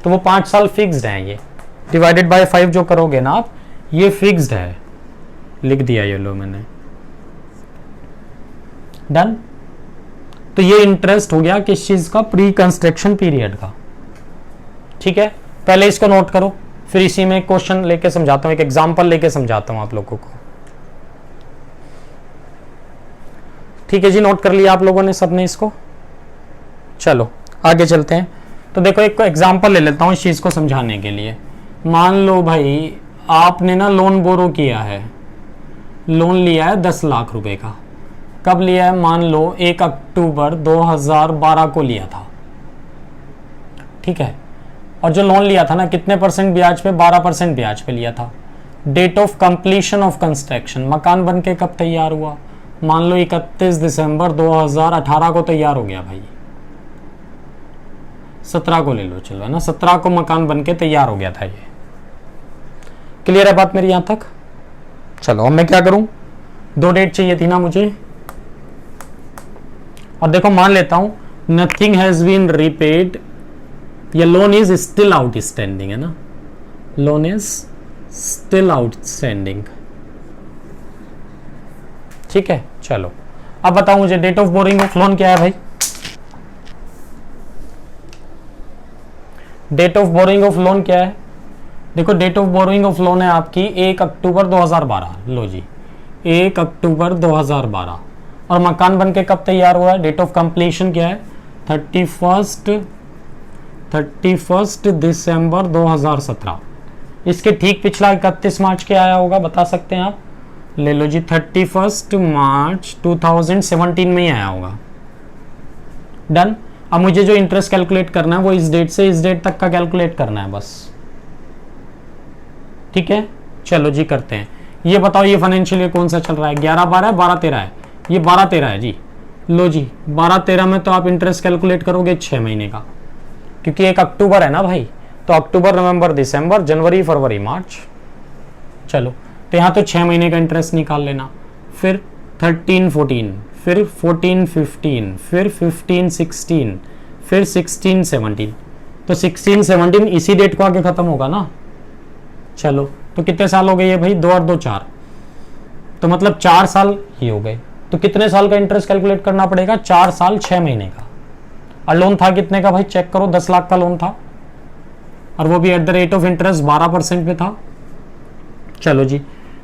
तो वो 5 साल फिक्स्ड है, ये डिवाइडेड बाय 5 जो करोगे ना आप, ये फिक्स्ड है, लिख दिया ये लो मैंने। डन। तो ये इंटरेस्ट हो गया किस चीज का, प्री कंस्ट्रक्शन पीरियड का। ठीक है, पहले इसको नोट करो, फिर इसी में क्वेश्चन लेके समझाता हूं, एक एग्जांपल लेके समझाता हूं आप लोगों को। ठीक है जी, नोट कर लिया आप लोगों ने सबने इसको। चलो आगे चलते हैं। तो देखो एक एग्जांपल ले लेता हूं इस चीज को समझाने के लिए। मान लो भाई आपने ना लोन बोरो किया है, लोन लिया है 10 लाख रुपए का। कब लिया है, मान लो 1 अक्टूबर 2012 को लिया था। ठीक है, और जो लोन लिया था ना कितने परसेंट ब्याज पे, 12% ब्याज पे लिया था। Date of completion of construction, मकान बन के कब तैयार हुआ, मान लो 31 दिसंबर 2018 को तैयार हो गया भाई। 17 को ले लो चलो, है ना, 17 को मकान बन के तैयार हो गया था। ये क्लियर है बात मेरी यहां तक। चलो अब मैं क्या करूं, 2 डेट चाहिए थी ना मुझे, और देखो मान लेता हूं नथिंग हैज बीन रीपेड, ये लोन इज स्टिल आउटस्टैंडिंग, है ना, लोन इज स्टिल आउटस्टैंडिंग। ठीक है, चलो अब बताओ मुझे date of borrowing of loan क्या है भाई। Date of borrowing of loan क्या है, देखो date of borrowing of loan है आपकी 1 अक्टूबर 2012। लो जी 1 अक्टूबर 2012, और मकान बन के कब तैयार हुआ है, डेट ऑफ कंप्लीशन क्या है, 31 दिसंबर 2017। इसके ठीक पिछला 31 मार्च के आया होगा, बता सकते हैं आप, ले लो जी 31 मार्च 2017 में ही आया होगा। डन। अब मुझे जो इंटरेस्ट कैलकुलेट करना है वो इस डेट से इस डेट तक का कैलकुलेट करना है बस। ठीक है, चलो जी करते हैं। ये बताओ ये फाइनेंशियल ईयर कौन सा चल रहा है, 11-12 है, 12-13 है, ये 12-13 है जी। लो जी 12-13 में तो आप इंटरेस्ट कैलकुलेट करोगे 6 महीने का, क्योंकि 1 अक्टूबर है ना भाई, तो अक्टूबर नवंबर दिसंबर जनवरी फरवरी मार्च। चलो तो यहाँ तो 6 महीने का इंटरेस्ट निकाल लेना, फिर 13-14, फिर 14-15, फिर 15-16, फिर 16-17, तो 16-17 इसी डेट को आगे खत्म होगा ना। चलो तो कितने साल हो गए ये भाई, 2 और 2 4, तो मतलब 4 साल ही हो गए। तो कितने साल का इंटरेस्ट कैलकुलेट करना पड़ेगा, 4 साल 6 महीने का। और लोन था कितने का भाई, चेक करो, 10 लाख का लोन था, और वो भी at the rate of interest 12% पे था। चलो जी,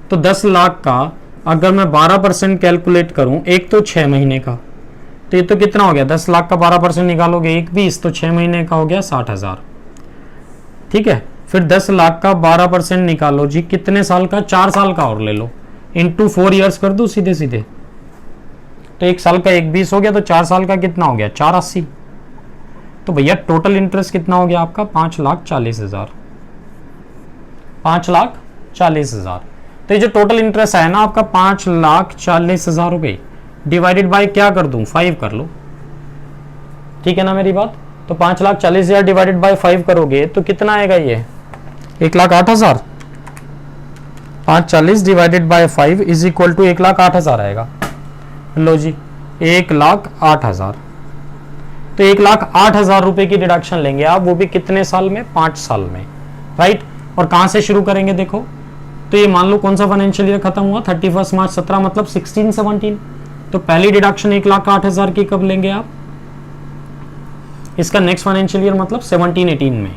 तो 10 लाख का अगर मैं 12% कैलकुलेट करूं, एक तो 6 महीने का, तो ये तो कितना हो गया, 10 लाख का 12% निकालोगे 1-20, तो 6 महीने का हो गया 60,000। ठीक है, फिर 10 लाख का 12% निकालो जी, कितने साल का, 4 साल का और ले लो, इंटू 4 ईयर्स कर दो सीधे सीधे, तो 1 साल का 1-20 हो गया, तो 4 साल का कितना हो गया, 480। तो भैया टोटल इंटरेस्ट कितना हो गया आपका, 5,40,000। 5,40,000। तो ये जो टोटल इंटरेस्ट है ना आपका 5,40,000 रुपए, डिवाइडेड बाय क्या कर दूं, 5 कर लो। ठीक है ना मेरी बात, तो 5,40,000 डिवाइडेड बाय 5 करोगे तो कितना आएगा, ये 1,08,000। 540 divided by 5 is equal to 1,08,000 आएगा। लो जी 1,08,000। तो 1,08,000 रुपए की डिडक्शन लेंगे आप, वो भी कितने साल में, 5 साल में, राइट। और कहां से शुरू करेंगे, देखो तो ये मान लो कौन सा फाइनेंशियल ईयर खत्म हुआ, 31 मार्च 17, मतलब 16-17। तो पहली डिडक्शन 1,08,000 की कब लेंगे आप, इसका नेक्स्ट फाइनेंशियल ईयर मतलब 17-18 में।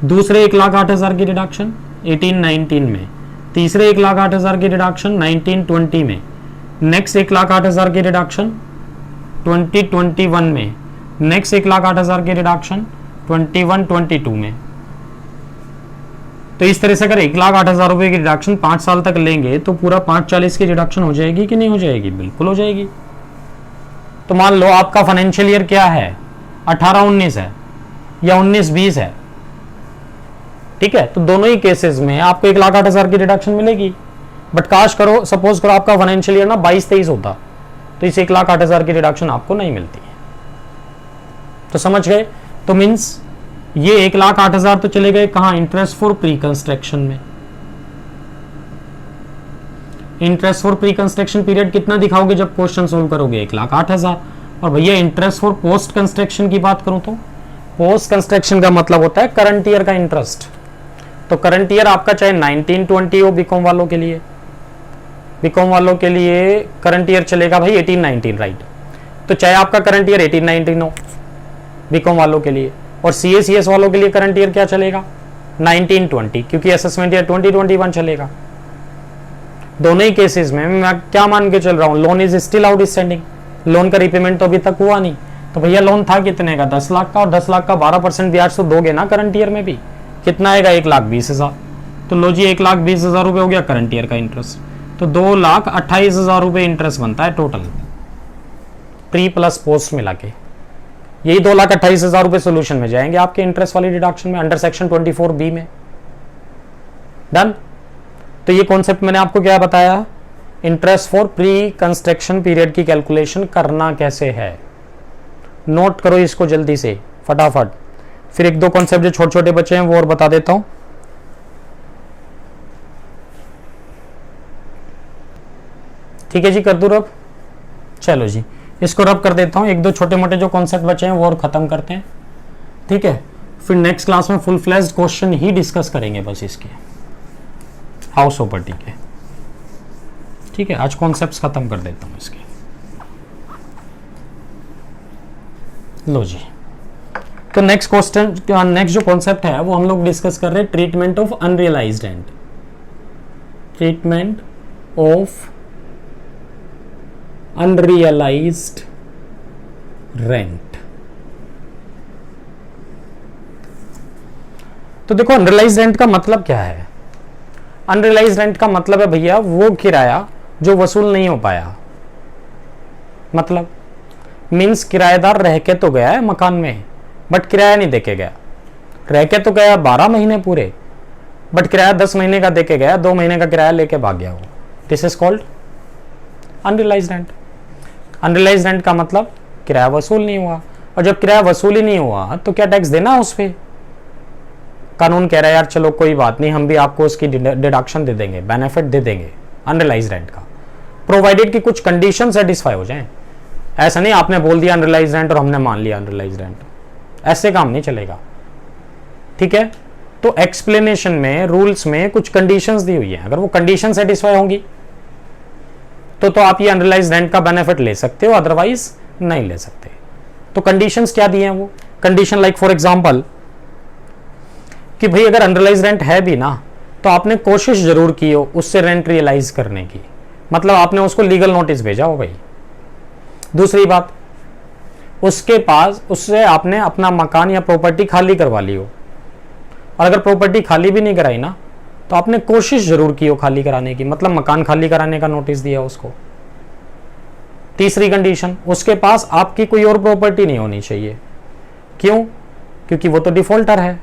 दूसरे 1,08,000 की डिडक्शन 18-19 में। तीसरे 1,08,000 की डिडक्शन 19-20 में। नेक्स्ट 1,08,000 की डिडक्शन 20-21 में। नेक्स्ट 1,08,000 की डिडक्शन 21-22 में। तो इस तरह से अगर 1,08,000 रुपए की डिडक्शन 5 साल तक लेंगे तो पूरा 540 की डिडक्शन हो जाएगी कि नहीं हो जाएगी, बिल्कुल हो जाएगी। तो मान लो आपका फाइनेंशियल ईयर क्या है, 18-19 है या 19-20 है, ठीक है, तो दोनों ही केसेस में आपको 1,08,000 की डिडक्शन मिलेगी। बट काश करो, सपोज करो आपका फाइनेंशियल ईयर ना 22-23 होता, तो इस 1,08,000 की डिडक्शन आपको नहीं मिलती है। तो समझ गए, तो मीन्स ये 1,08,000 तो चले गए कहां, इंटरेस्ट फॉर प्री कंस्ट्रक्शन में। Interest for pre construction period कितना दिखाओगे जब क्वेश्चन सोल्व करोगे, 1,08,000। और भैया इंटरेस्ट फॉर पोस्ट कंस्ट्रक्शन की बात करूं तो पोस्ट कंस्ट्रक्शन का मतलब होता है करंट ईयर का इंटरेस्ट। तो करंट ईयर आपका चाहे 19-20 हो बीकॉम वालों के लिए, बीकॉम वालों के लिए करंट ईयर चलेगा भाई 18-19, राइट। तो चाहे आपका करंट ईयर 18-19 हो बीकॉम वालों के लिए, और CA/CS वालों के लिए करंट ईयर क्या चलेगा 19-20, क्योंकि असेसमेंट ईयर 2021 चलेगा। दोनों ही केसेस में मैं क्या मान के चल रहा हूं, loan is still outstanding, loan का रिपेमेंट तो अभी तक हुआ नहीं। तो भैया लोन था कितने का 10 लाख का, और 10 लाख का 12% ब्याज तो दोगे ना करंट ईयर में भी, कितना आएगा 1,20,000। तो लो जी 1,20,000 रुपये हो गया करंट ईयर का इंटरेस्ट, तो 2,28,000 रुपये इंटरेस्ट बनता है टोटल प्री प्लस पोस्ट मिला के। यही 2,28,000 रुपये सोल्यूशन में जाएंगे आपके इंटरेस्ट वाली डिडक्शन में अंडर सेक्शन 24B में। डन। तो ये कॉन्सेप्ट मैंने आपको क्या बताया, interest for pre construction period की कैलकुलेशन करना कैसे है, नोट करो इसको जल्दी से फटाफट। फिर एक दो कॉन्सेप्ट जो छोटे छोटे बचे हैं वो और बता देता हूं। ठीक है जी, कर दूं रब? चलो जी इसको रब कर देता हूं, एक दो छोटे मोटे जो कॉन्सेप्ट बचे हैं वो और खत्म करते हैं। ठीक है, फिर नेक्स्ट क्लास में फुल फ्लैश्ड क्वेश्चन ही डिस्कस करेंगे बस इसके हाउस प्रॉपर्टी के। ठीक है, आज कॉन्सेप्ट्स खत्म कर देता हूं इसके। लो जी, तो नेक्स्ट क्वेश्चन, नेक्स्ट जो कॉन्सेप्ट है वो हम लोग डिस्कस कर रहे हैं, treatment of unrealised rent. Treatment of unrealised rent. तो देखो अनरियलाइज्ड रेंट का मतलब क्या है। अनरियलाइज्ड रेंट का मतलब है भैया वो किराया जो वसूल नहीं हो पाया। मतलब मीन्स किराएदार रह के तो गया है मकान में बट किराया नहीं देके गया। रह के तो गया 12 महीने पूरे बट किराया 10 महीने का देके गया, 2 महीने का किराया लेके भाग गया वो। This is called unrealised rent. Unrealised rent का मतलब किराया वसूल नहीं हुआ, और जब किराया वसूल ही नहीं हुआ तो क्या टैक्स देना उस पर। कानून कह रहा है यार चलो कोई बात नहीं, हम भी आपको उसकी डिडक्शन दे देंगे, बेनिफिट दे देंगे अनरियलाइज्ड रेंट का, प्रोवाइडेड कि कुछ कंडीशन सेटिस्फाई हो जाएं। ऐसा नहीं आपने बोल दिया अनरियलाइज्ड रेंट और हमने मान लिया अनरियलाइज्ड रेंट, ऐसे काम नहीं चलेगा। ठीक है, तो एक्सप्लेनेशन में रूल्स में कुछ कंडीशंस दी हुई है, अगर वो कंडीशन सेटिस्फाई होंगी तो आप ये अनरियलाइज्ड रेंट का बेनिफिट ले सकते हो, अदरवाइज नहीं ले सकते। तो कंडीशंस क्या दी हैं वो कंडीशन, लाइक फॉर एग्जांपल कि भाई अगर अनरियलाइज्ड रेंट है भी ना तो आपने कोशिश जरूर की हो उससे रेंट रियलाइज करने की, मतलब आपने उसको लीगल नोटिस भेजा हो भाई। दूसरी बात, उसके पास उससे आपने अपना मकान या प्रॉपर्टी खाली करवा ली हो, और अगर प्रॉपर्टी खाली भी नहीं कराई ना तो आपने कोशिश जरूर की हो खाली कराने की, मतलब मकान खाली कराने का नोटिस दिया उसको। तीसरी कंडीशन, उसके पास आपकी कोई और प्रॉपर्टी नहीं होनी चाहिए। क्यों? क्योंकि वो तो डिफॉल्टर है।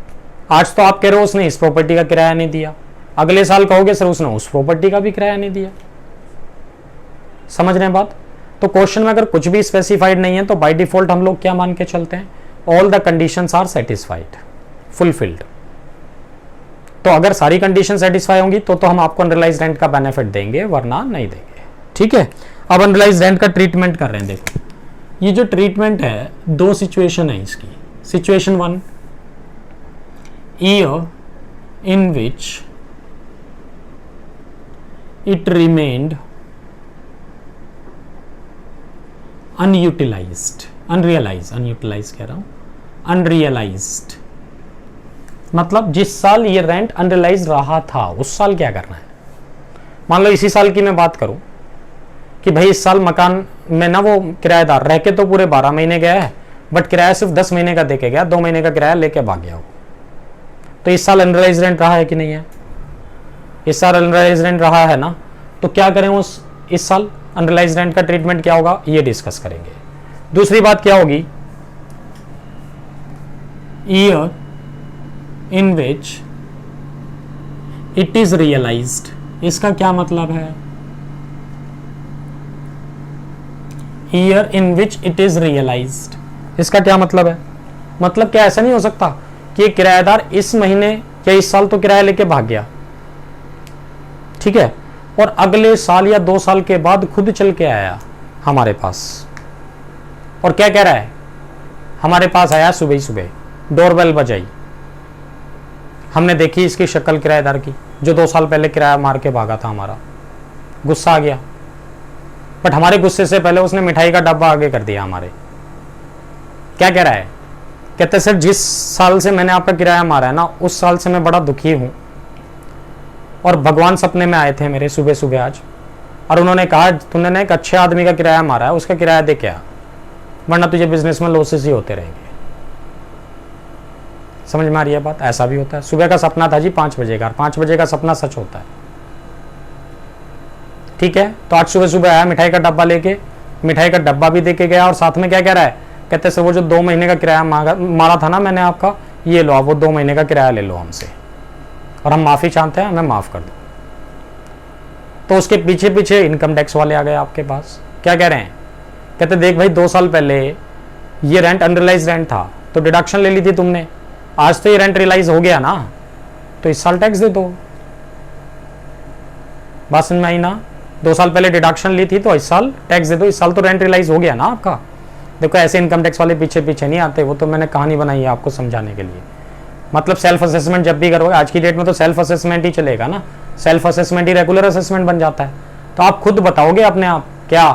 आज तो आप कह रहे हो उसने इस प्रॉपर्टी का किराया नहीं दिया, अगले साल कहोगे सर उसने उस प्रॉपर्टी का भी किराया नहीं दिया। समझ रहे हैं बात? तो क्वेश्चन में अगर कुछ भी स्पेसिफाइड नहीं है तो बाय डिफॉल्ट हम लोग क्या मान के चलते हैं, all the conditions are satisfied, fulfilled. तो अगर सारी कंडीशन सेटिस्फाई होंगी तो हम आपको अनरियलाइज्ड रेंट का बेनिफिट देंगे, वरना नहीं देंगे। ठीक है, अब अनरियलाइज्ड रेंट का ट्रीटमेंट कर रहे हैं। देखो ये जो ट्रीटमेंट है, दो सिचुएशन है इसकी। Situation 1, year in which it remained unutilised, unutilised कह रहा हूं, अनरियलाइज्ड मतलब जिस साल ये रेंट अनरियलाइज रहा था उस साल क्या करना है। मान लो इसी साल की मैं बात करूं कि भाई इस साल मकान में ना वो किराएदार रह के तो पूरे 12 महीने गया है बट किराया सिर्फ 10 महीने का देके गया, 2 महीने का किराया लेके भाग गया हो। तो इस साल अनरियलाइज रेंट रहा है कि नहीं है? इस साल अनरियलाइज रेंट रहा है ना, तो क्या करें उस इस साल अनरियलाइज रेंट का ट्रीटमेंट क्या होगा ये डिस्कस करेंगे। दूसरी बात क्या होगी, year in which it is realized, इसका क्या मतलब है? year in which it is realized, इसका क्या मतलब है? मतलब क्या ऐसा नहीं हो सकता कि किराएदार इस महीने या इस साल तो किराया लेके भाग गया, ठीक है, और अगले साल या 2 साल के बाद खुद चल के आया हमारे पास और क्या कह रहा है, हमारे पास आया सुबह ही सुबह, डोरबेल बजाई, हमने देखी इसकी शक्ल किराएदार की जो 2 साल पहले किराया मार के भागा था हमारा, गुस्सा आ गया, बट हमारे गुस्से से पहले उसने मिठाई का डब्बा आगे कर दिया हमारे। क्या कह रहा है? कहते सर जिस साल से मैंने आपका किराया मारा है ना, उस साल से मैं बड़ा दुखी हूं, और भगवान सपने में आए थे मेरे सुबह सुबह आज, और उन्होंने कहा तूने ना एक अच्छे आदमी का किराया मारा है, उसका किराया दे क्या, वरना तुझे बिजनेस में लॉसेस ही होते रहेंगे। समझ में आ रही है बात? ऐसा भी होता है। सुबह का सपना था जी 5 बजे का, 5 बजे का सपना सच होता है। ठीक है, तो आज सुबह सुबह आया मिठाई का डब्बा लेके, मिठाई का डब्बा भी दे के गया, और साथ में क्या कह रहा है? कहते सर वो जो 2 महीने का किराया मारा था ना मैंने आपका, ये लो आप वो 2 महीने का किराया ले लो हमसे, और हम माफी चाहते हैं, हमें माफ कर दो। तो उसके पीछे पीछे इनकम टैक्स वाले आ गए आपके पास। क्या कह रहे हैं? कहते देख भाई 2 साल पहले ये रेंट अनरियलाइज रेंट था, तो डिडक्शन ले ली थी तुमने, आज तो ये रेंट रियलाइज हो गया ना, तो इस साल टैक्स दे दो। बात समझ में आई ना? 2 साल पहले डिडक्शन ली थी तो इस साल टैक्स दे दो, इस साल तो रेंट रियलाइज हो गया ना आपका। देखो ऐसे इनकम टैक्स वाले पीछे पीछे नहीं आते, वो तो मैंने कहानी बनाई है आपको समझाने के लिए। मतलब सेल्फ असेसमेंट जब भी करोगे, आज की डेट में तो सेल्फ असेसमेंट ही चलेगा ना, सेल्फ असेसमेंट ही रेगुलर असेसमेंट बन जाता है। तो आप खुद बताओगे अपने आप क्या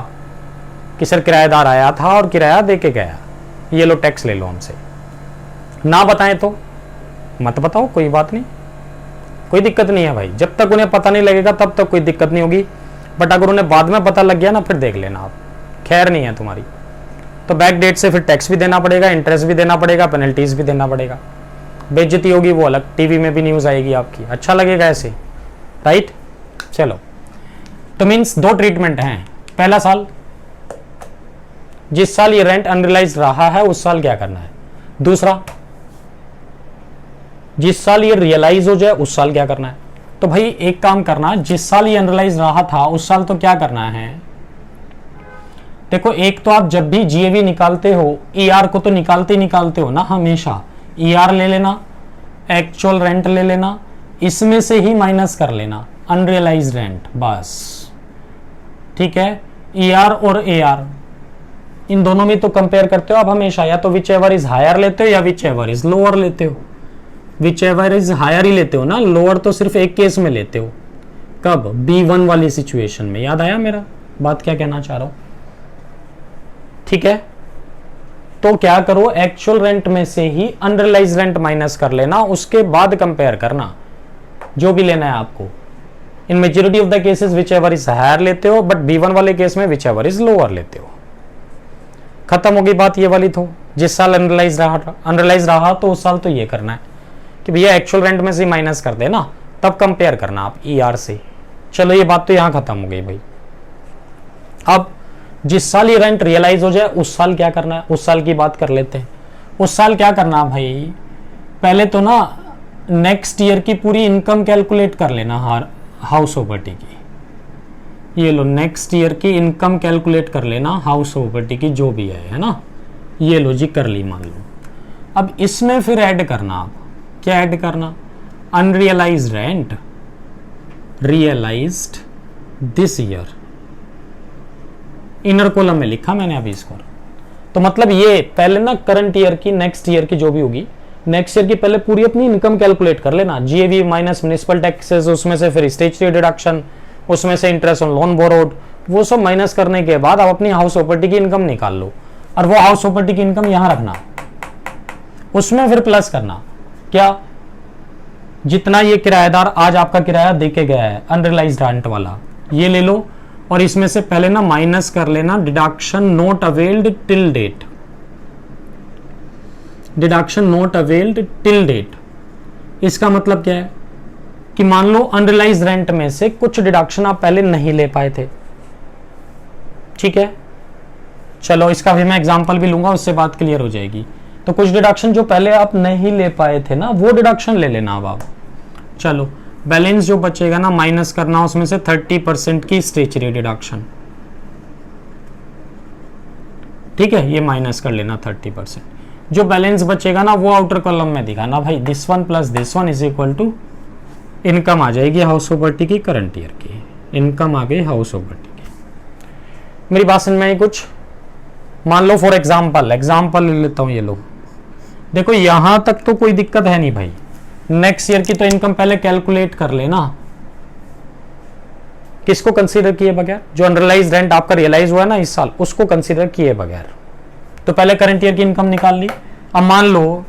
कि सर किराएदार आया था और किराया दे के गया, ये लो टैक्स ले लो हमसे। ना बताएं तो मत बताओ, कोई बात नहीं, कोई दिक्कत नहीं है भाई। जब तक उन्हें पता नहीं लगेगा तब तक कोई दिक्कत नहीं होगी, बट अगर उन्हें बाद में पता लग गया ना, फिर देख लेना आप, खैर नहीं है तुम्हारी। तो बैक डेट से फिर टैक्स भी देना पड़ेगा, इंटरेस्ट भी देना पड़ेगा, पेनल्टीज भी देना पड़ेगा, बेइज्जती होगी वो अलग, टीवी में भी न्यूज आएगी आपकी, अच्छा लगेगा ऐसे, राइट। चलो, तो मीन्स 2 ट्रीटमेंट हैं। पहला साल, जिस साल ये रेंट अनरियलाइज रहा है उस साल क्या करना है। दूसरा, जिस साल ये रियलाइज हो जाए उस साल क्या करना है। तो भाई एक काम करना, जिस साल ये अनरियलाइज रहा था उस साल तो क्या करना है। देखो एक तो आप जब भी जीएवी निकालते हो, ईआर को तो निकालते हो ना हमेशा, ईआर ले लेना, एक्चुअल रेंट ले लेना, इसमें से ही माइनस कर लेना अनरियलाइज रेंट, बस। ठीक है, ईआर और एआर इन दोनों में तो कंपेयर करते हो आप हमेशा, या तो विच एवर इज हायर लेते हो या विच एवर इज लोअर लेते हो। विच एवर इज हायर ही लेते हो ना, लोअर तो सिर्फ एक केस में लेते हो, कब? B1 वाली सिचुएशन में। याद आया मेरा बात क्या कहना चाह रहा हूं? ठीक है, तो क्या करो, एक्चुअल रेंट में से ही अनरियलाइज रेंट माइनस कर लेना, उसके बाद कंपेयर करना जो भी लेना है आपको। In majority of the cases whichever is higher लेते हो, बट B1 वाले केस में विच एवर इज लोअर लेते हो। खत्म हो गई बात ये वाली। तो जिस साल अनरियलाइज रहा तो उस साल तो ये करना है कि भैया एक्चुअल रेंट में से माइनस कर देना, तब कंपेयर करना आप ईआर से। चलो ये बात तो यहां खत्म हो गई भाई। अब जिस साल ये रेंट रियलाइज हो जाए उस साल क्या करना है, उस साल की बात कर लेते हैं। उस साल क्या करना भाई, पहले तो ना नेक्स्ट ईयर की पूरी इनकम कैलकुलेट कर लेना हाउस प्रॉपर्टी की। ये लो नेक्स्ट ईयर की इनकम कैलकुलेट कर लेना हाउस प्रॉपर्टी की, जो भी है ना, ये लो जी कर ली मान लो। अब इसमें फिर ऐड करना, आप क्या ऐड करना, unrealized rent realized this year, inner column में लिखा मैंने अभी इसको। तो मतलब ये पहले ना करंट ईयर की, नेक्स्ट ईयर की जो भी होगी, नेक्स्ट ईयर की पहले पूरी अपनी इनकम कैलकुलेट कर लेना, जीएवी माइनस म्युनिसिपल टैक्सेस, उसमें से फिर स्टेचुटरी डिडक्शन, उसमें से इंटरेस्ट ऑन लोन बोरोड, वो सब माइनस करने के बाद आप अपनी हाउस प्रॉपर्टी की इनकम निकाल लो, और वो हाउस प्रॉपर्टी की इनकम यहां रखना, उसमें फिर प्लस करना क्या, जितना ये किराएदार आज आपका किराया देके गया है अनरियलाइज्ड रेंट वाला, ये ले लो, और इसमें से पहले ना माइनस कर लेना deduction not availed till date, deduction not availed till date. इसका मतलब क्या है कि मान लो अनरियलाइज्ड रेंट में से कुछ डिडक्शन आप पहले नहीं ले पाए थे, ठीक है। चलो इसका भी मैं एग्जांपल भी लूंगा, उससे बात क्लियर हो जाएगी। तो कुछ डिडक्शन जो पहले आप नहीं ले पाए थे ना, वो डिडक्शन ले लेना अब आप। चलो बैलेंस जो बचेगा ना माइनस करना, उसमें से 30% की स्टेचुटरी डिडक्शन, ठीक है, ये माइनस कर लेना 30%। जो बैलेंस बचेगा ना वो आउटर कॉलम में दिखाना भाई, this one plus this one is equal to income आ जाएगी हाउस प्रॉपर्टी की, करंट ईयर की इनकम आ गई हाउस प्रॉपर्टी की। मेरी बात समझ में आई कुछ? मान लो फॉर एग्जाम्पल ले लेता हूं, ये लो देखो यहां तक तो कोई दिक्कत है नहीं भाई। नेक्स्ट ईयर की तो इनकम पहले कैलकुलेट कर लेना, किसको कंसीडर किए बगैर? जो अंडरलाइज रेंट आपका रियलाइज हुआ है ना इस साल, उसको कंसीडर किए बगैर। तो पहले करंट ईयर की इनकम निकाल ली। अब मान लो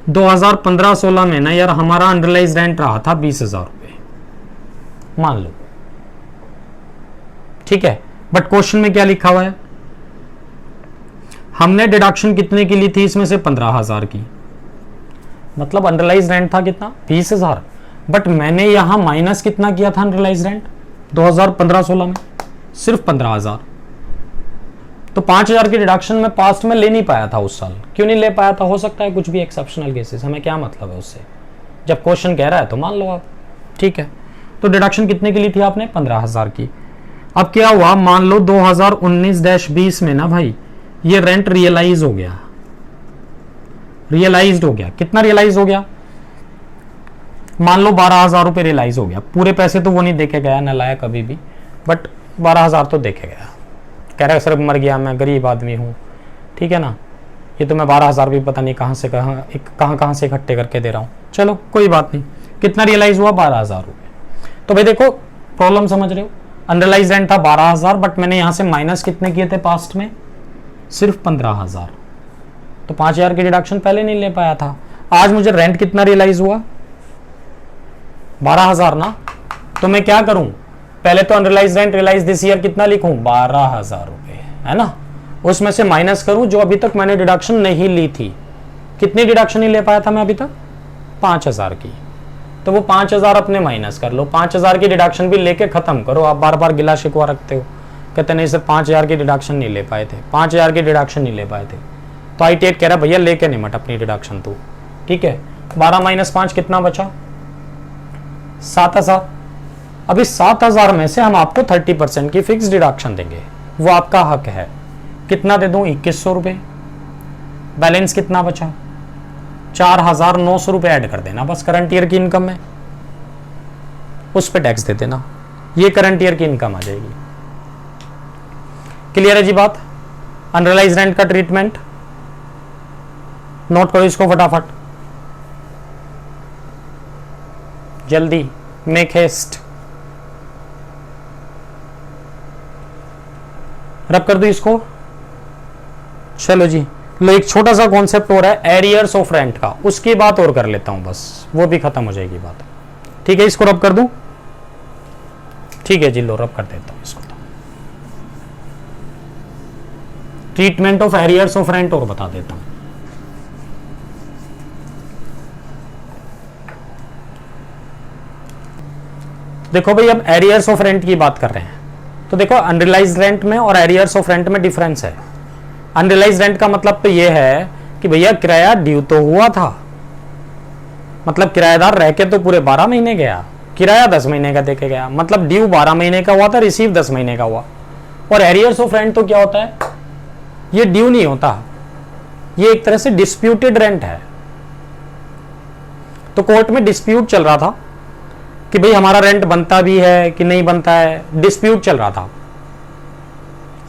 2015-16 में ना यार हमारा अंडरलाइज रेंट रहा था 20,000 रुपए, मान लो, ठीक है। बट क्वेश्चन में क्या लिखा हुआ है, हमने डिडक्शन कितने की ली थी इसमें से? 15,000 की। मतलब अंडरलाइज रेंट था कितना? 20,000। बट मैंने यहां माइनस कितना किया था अंडरलाइज रेंट 2015-16 में? सिर्फ 15,000। तो 5,000 की डिडक्शन में पास्ट में ले नहीं पाया था उस साल। क्यों नहीं ले पाया था? हो सकता है कुछ भी एक्सेप्शनल केसेस, हमें क्या मतलब है उससे। जब क्वेश्चन कह रहा है तो मान लो आप, ठीक है। तो डिडक्शन कितने की ली थी आपने? 15,000 की। अब क्या हुआ, मान लो 2019-20 में ना भाई ये रेंट रियलाइज हो गया, रियलाइज्ड हो गया। कितना रियलाइज हो गया? मान लो 12,000 रुपए रियलाइज हो गया। पूरे पैसे तो वो नहीं देके गया, न लाया कभी भी, बट 12,000 तो देखे गया। कह रहा है सर मर गया, मैं गरीब आदमी हूँ, ठीक है ना, ये तो मैं 12,000 भी पता नहीं कहाँ से कहाँ से इकट्ठे करके दे रहा हूँ। चलो कोई बात नहीं, कितना रियलाइज हुआ? 12,000 रुपये। तो भाई देखो प्रॉब्लम समझ रहे हो, अंडरलाइज रेंट था 12,000, बट मैंने यहाँ से माइनस कितने किए थे पास्ट में? सिर्फ 15,000। तो 5,000 की डिडक्शन पहले नहीं ले पाया था। आज मुझे रेंट कितना रियलाइज हुआ? 12,000 ना। तो मैं क्या करूं, पहले तो underlies rent realise this year कितना लिखूं? 12,000 रुपए, है ना। उसमें से माइनस करूं जो अभी तक मैंने डिडक्शन नहीं ली थी। कितनी डिडक्शन नहीं ले पाया था मैं अभी तक? 5,000 की। तो वो 5,000 अपने माइनस कर लो। 5,000 की डिडक्शन भी लेके खत्म करो। आप बार बार गिला शिकवा रखते हो, कहते नहीं सर 5,000 की डिडक्शन नहीं ले पाए थे, 5,000 की डिडक्शन नहीं ले पाए थे। तो IT कह रहा भैया लेके नहीं मत अपनी डिडक्शन तू, ठीक है। 12 माइनस 5 कितना बचा? 7,000। अभी 7,000 में से हम आपको 30% की फिक्स डिडक्शन देंगे, वो आपका हक है। कितना दे दूं? 2,100 रुपए। बैलेंस कितना बचा? 4,900 रुपए ऐड कर देना बस करंट ईयर की इनकम में, उस पे टैक्स दे देना, ये करंट ईयर की इनकम आ जाएगी। क्लियर है जी बात? अनरियलाइज रेंट का ट्रीटमेंट नोट करो इसको फटाफट, जल्दी, मेक हेस्ट। रब कर दो इसको। चलो जी, लो एक छोटा सा कॉन्सेप्ट हो रहा है एरियर्स ऑफ रेंट का, उसकी बात और कर लेता हूं बस, वो भी खत्म हो जाएगी बात। ठीक है, इसको रब कर दूं? ठीक है जी, लो रब कर देता हूं इसको। Treatment of arrears of rent और बता देता हूं। देखो भाई, अब एरियर्स ऑफ रेंट की बात कर रहे हैं, तो देखो अनरियलाइज्ड रेंट में और एरियर्स ऑफ रेंट में डिफरेंस है। अनरियलाइज्ड रेंट का मतलब तो यह है कि भैया किराया ड्यू तो हुआ था, मतलब किराएदार रह के तो पूरे 12 महीने गया, किराया 10 महीने का देके गया, मतलब ड्यू 12 महीने का हुआ था, रिसीव 10 महीने का हुआ। और एरियर्स ऑफ रेंट तो क्या होता है, ये ड्यू नहीं होता, ये एक तरह से डिस्प्यूटेड रेंट है। तो कोर्ट में डिस्प्यूट चल रहा था कि भाई हमारा रेंट बनता भी है कि नहीं बनता है, डिस्प्यूट चल रहा था,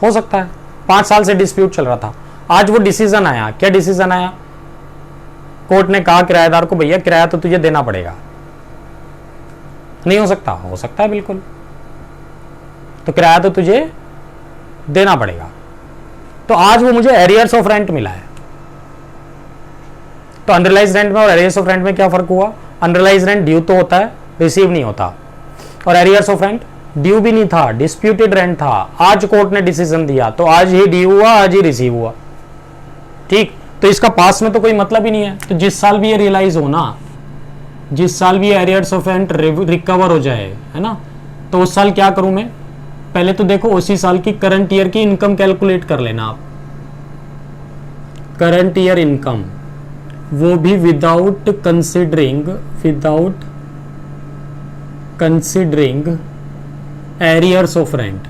हो सकता है 5 साल से डिस्प्यूट चल रहा था। आज वो डिसीजन आया, क्या डिसीजन आया? कोर्ट ने कहा किराएदार को भैया किराया तो तुझे देना पड़ेगा। नहीं हो सकता? हो सकता है बिल्कुल, तो किराया तो तुझे देना पड़ेगा। तो आज वो मुझे एरियर्स ऑफ रेंट मिला है। तो अनरियलाइज्ड रेंट में और एरियर्स ऑफ रेंट में क्या फर्क हुआ? अनरियलाइज्ड रेंट ड्यू तो होता है, रिसीव नहीं होता, और एरियर्स ऑफ रेंट ड्यू भी नहीं था, डिस्प्यूटेड रेंट था। आज कोर्ट ने डिसीजन दिया तो आज ही ड्यू हुआ, आज ही रिसीव हुआ। ठीक, तो इसका पास में तो कोई मतलब ही नहीं है। तो जिस साल भी ये रियलाइज हो ना, जिस साल भी एरियर्स ऑफ रेंट रिकवर हो जाए, है ना, तो उस साल क्या करूं मैं? पहले तो देखो उसी साल की करंट ईयर की इनकम कैलकुलेट कर लेना आप, करंट ईयर इनकम, वो भी without considering arrears of rent,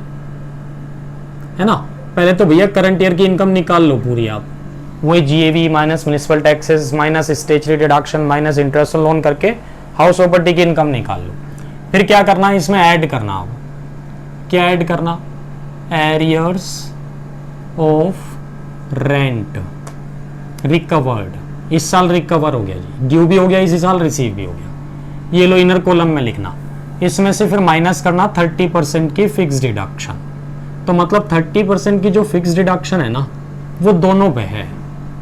है ना। पहले तो भैया करंट ईयर की इनकम निकाल लो पूरी आप, वही GAV minus municipal taxes minus statutory deduction minus interest loan करके हाउस प्रॉपर्टी की इनकम निकाल लो। फिर क्या करना है, इसमें ऐड करना। अब क्या ऐड करना? Arrears of rent recovered. इस साल रिकवर हो गया जी, ड्यू भी हो गया इसी साल, रिसीव भी हो गया। ये लो इनर कॉलम में लिखना, इसमें से फिर माइनस करना 30% की फिक्स डिडक्शन। तो मतलब 30% की जो फिक्स डिडक्शन है ना वो दोनों पे है,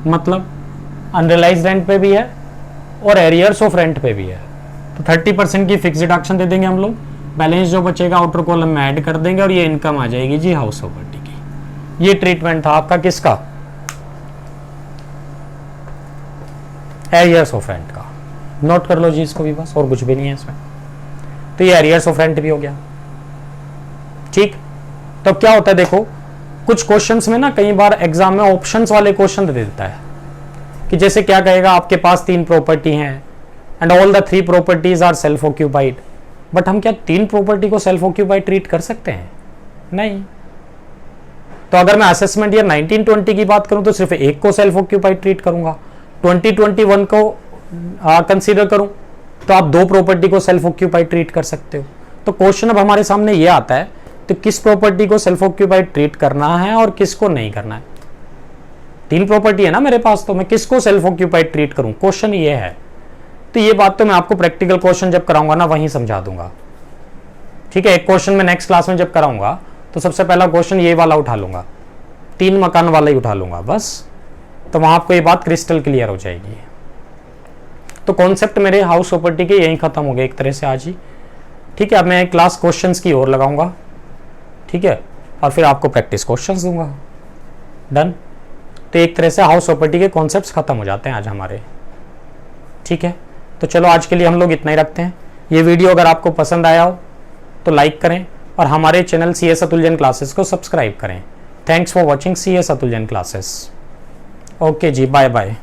मतलब अनरियलाइज्ड रेंट पे भी है और एरियर्स ऑफ रेंट पे भी है। तो 30% की फिक्स डिडक्शन दे देंगे हम लोग, बैलेंस जो बचेगा आउटर कॉलम में ऐड कर देंगे और ये इनकम आ जाएगी जी हाउस प्रॉपर्टी की। ये ट्रीटमेंट था आपका किसका, एरियर्स ऑफ रेंट का। नोट कर लो जी इसको भी बस, और कुछ भी नहीं है इसमें। तो ये एरियर्स ऑफ रेंट भी हो गया। ठीक, तो क्या होता है देखो, कुछ क्वेश्चंस में ना कई बार एग्जाम में ऑप्शंस वाले क्वेश्चन दे देता है कि जैसे क्या कहेगा, आपके पास 3 प्रॉपर्टी हैं and all the 3 properties are self occupied. But हम क्या 3 प्रॉपर्टी को सेल्फ ऑक्यूपाइड ट्रीट कर सकते हैं? नहीं। तो अगर मैं असेसमेंट ईयर 1920 की बात करूं तो सिर्फ एक को सेल्फ ऑक्यूपाइड ट्रीट करूंगा। 2021 को कंसीडर करूं तो आप 2 प्रॉपर्टी को सेल्फ ऑक्यूपाइड ट्रीट कर सकते हो। तो क्वेश्चन अब हमारे सामने ये आता है, तो किस प्रॉपर्टी को सेल्फ ऑक्यूपाइड ट्रीट करना है और किसको नहीं करना है। 3 प्रॉपर्टी है ना मेरे पास, तो मैं किसको सेल्फ ऑक्यूपाइड ट्रीट करूं, क्वेश्चन ये है। तो ये बात तो मैं आपको प्रैक्टिकल क्वेश्चन जब कराऊंगा ना वहीं समझा दूंगा। ठीक है, एक क्वेश्चन में नेक्स्ट क्लास में जब कराऊंगा तो सबसे पहला क्वेश्चन ये वाला उठा लूंगा, 3 मकान वाला ही उठा लूंगा बस। तो वहां आपको ये बात क्रिस्टल क्लियर हो जाएगी। तो कॉन्सेप्ट मेरे हाउस प्रॉपर्टी के यहीं खत्म हो गए एक तरह से आज ही। ठीक है, अब मैं क्लास क्वेश्चंस की ओर लगाऊंगा। ठीक है, और फिर आपको प्रैक्टिस क्वेश्चंस दूंगा। डन। तो एक तरह से हाउस प्रॉपर्टी के कॉन्सेप्ट्स खत्म हो जाते हैं आज हमारे। ठीक है, तो चलो आज के लिए हम लोग इतना ही रखते हैं। ये वीडियो अगर आपको पसंद आया हो तो लाइक करें और हमारे channel CS Atul Jain classes को सब्सक्राइब करें। Thanks for watching CS Atul Jain classes. Okay जी, बाय बाय।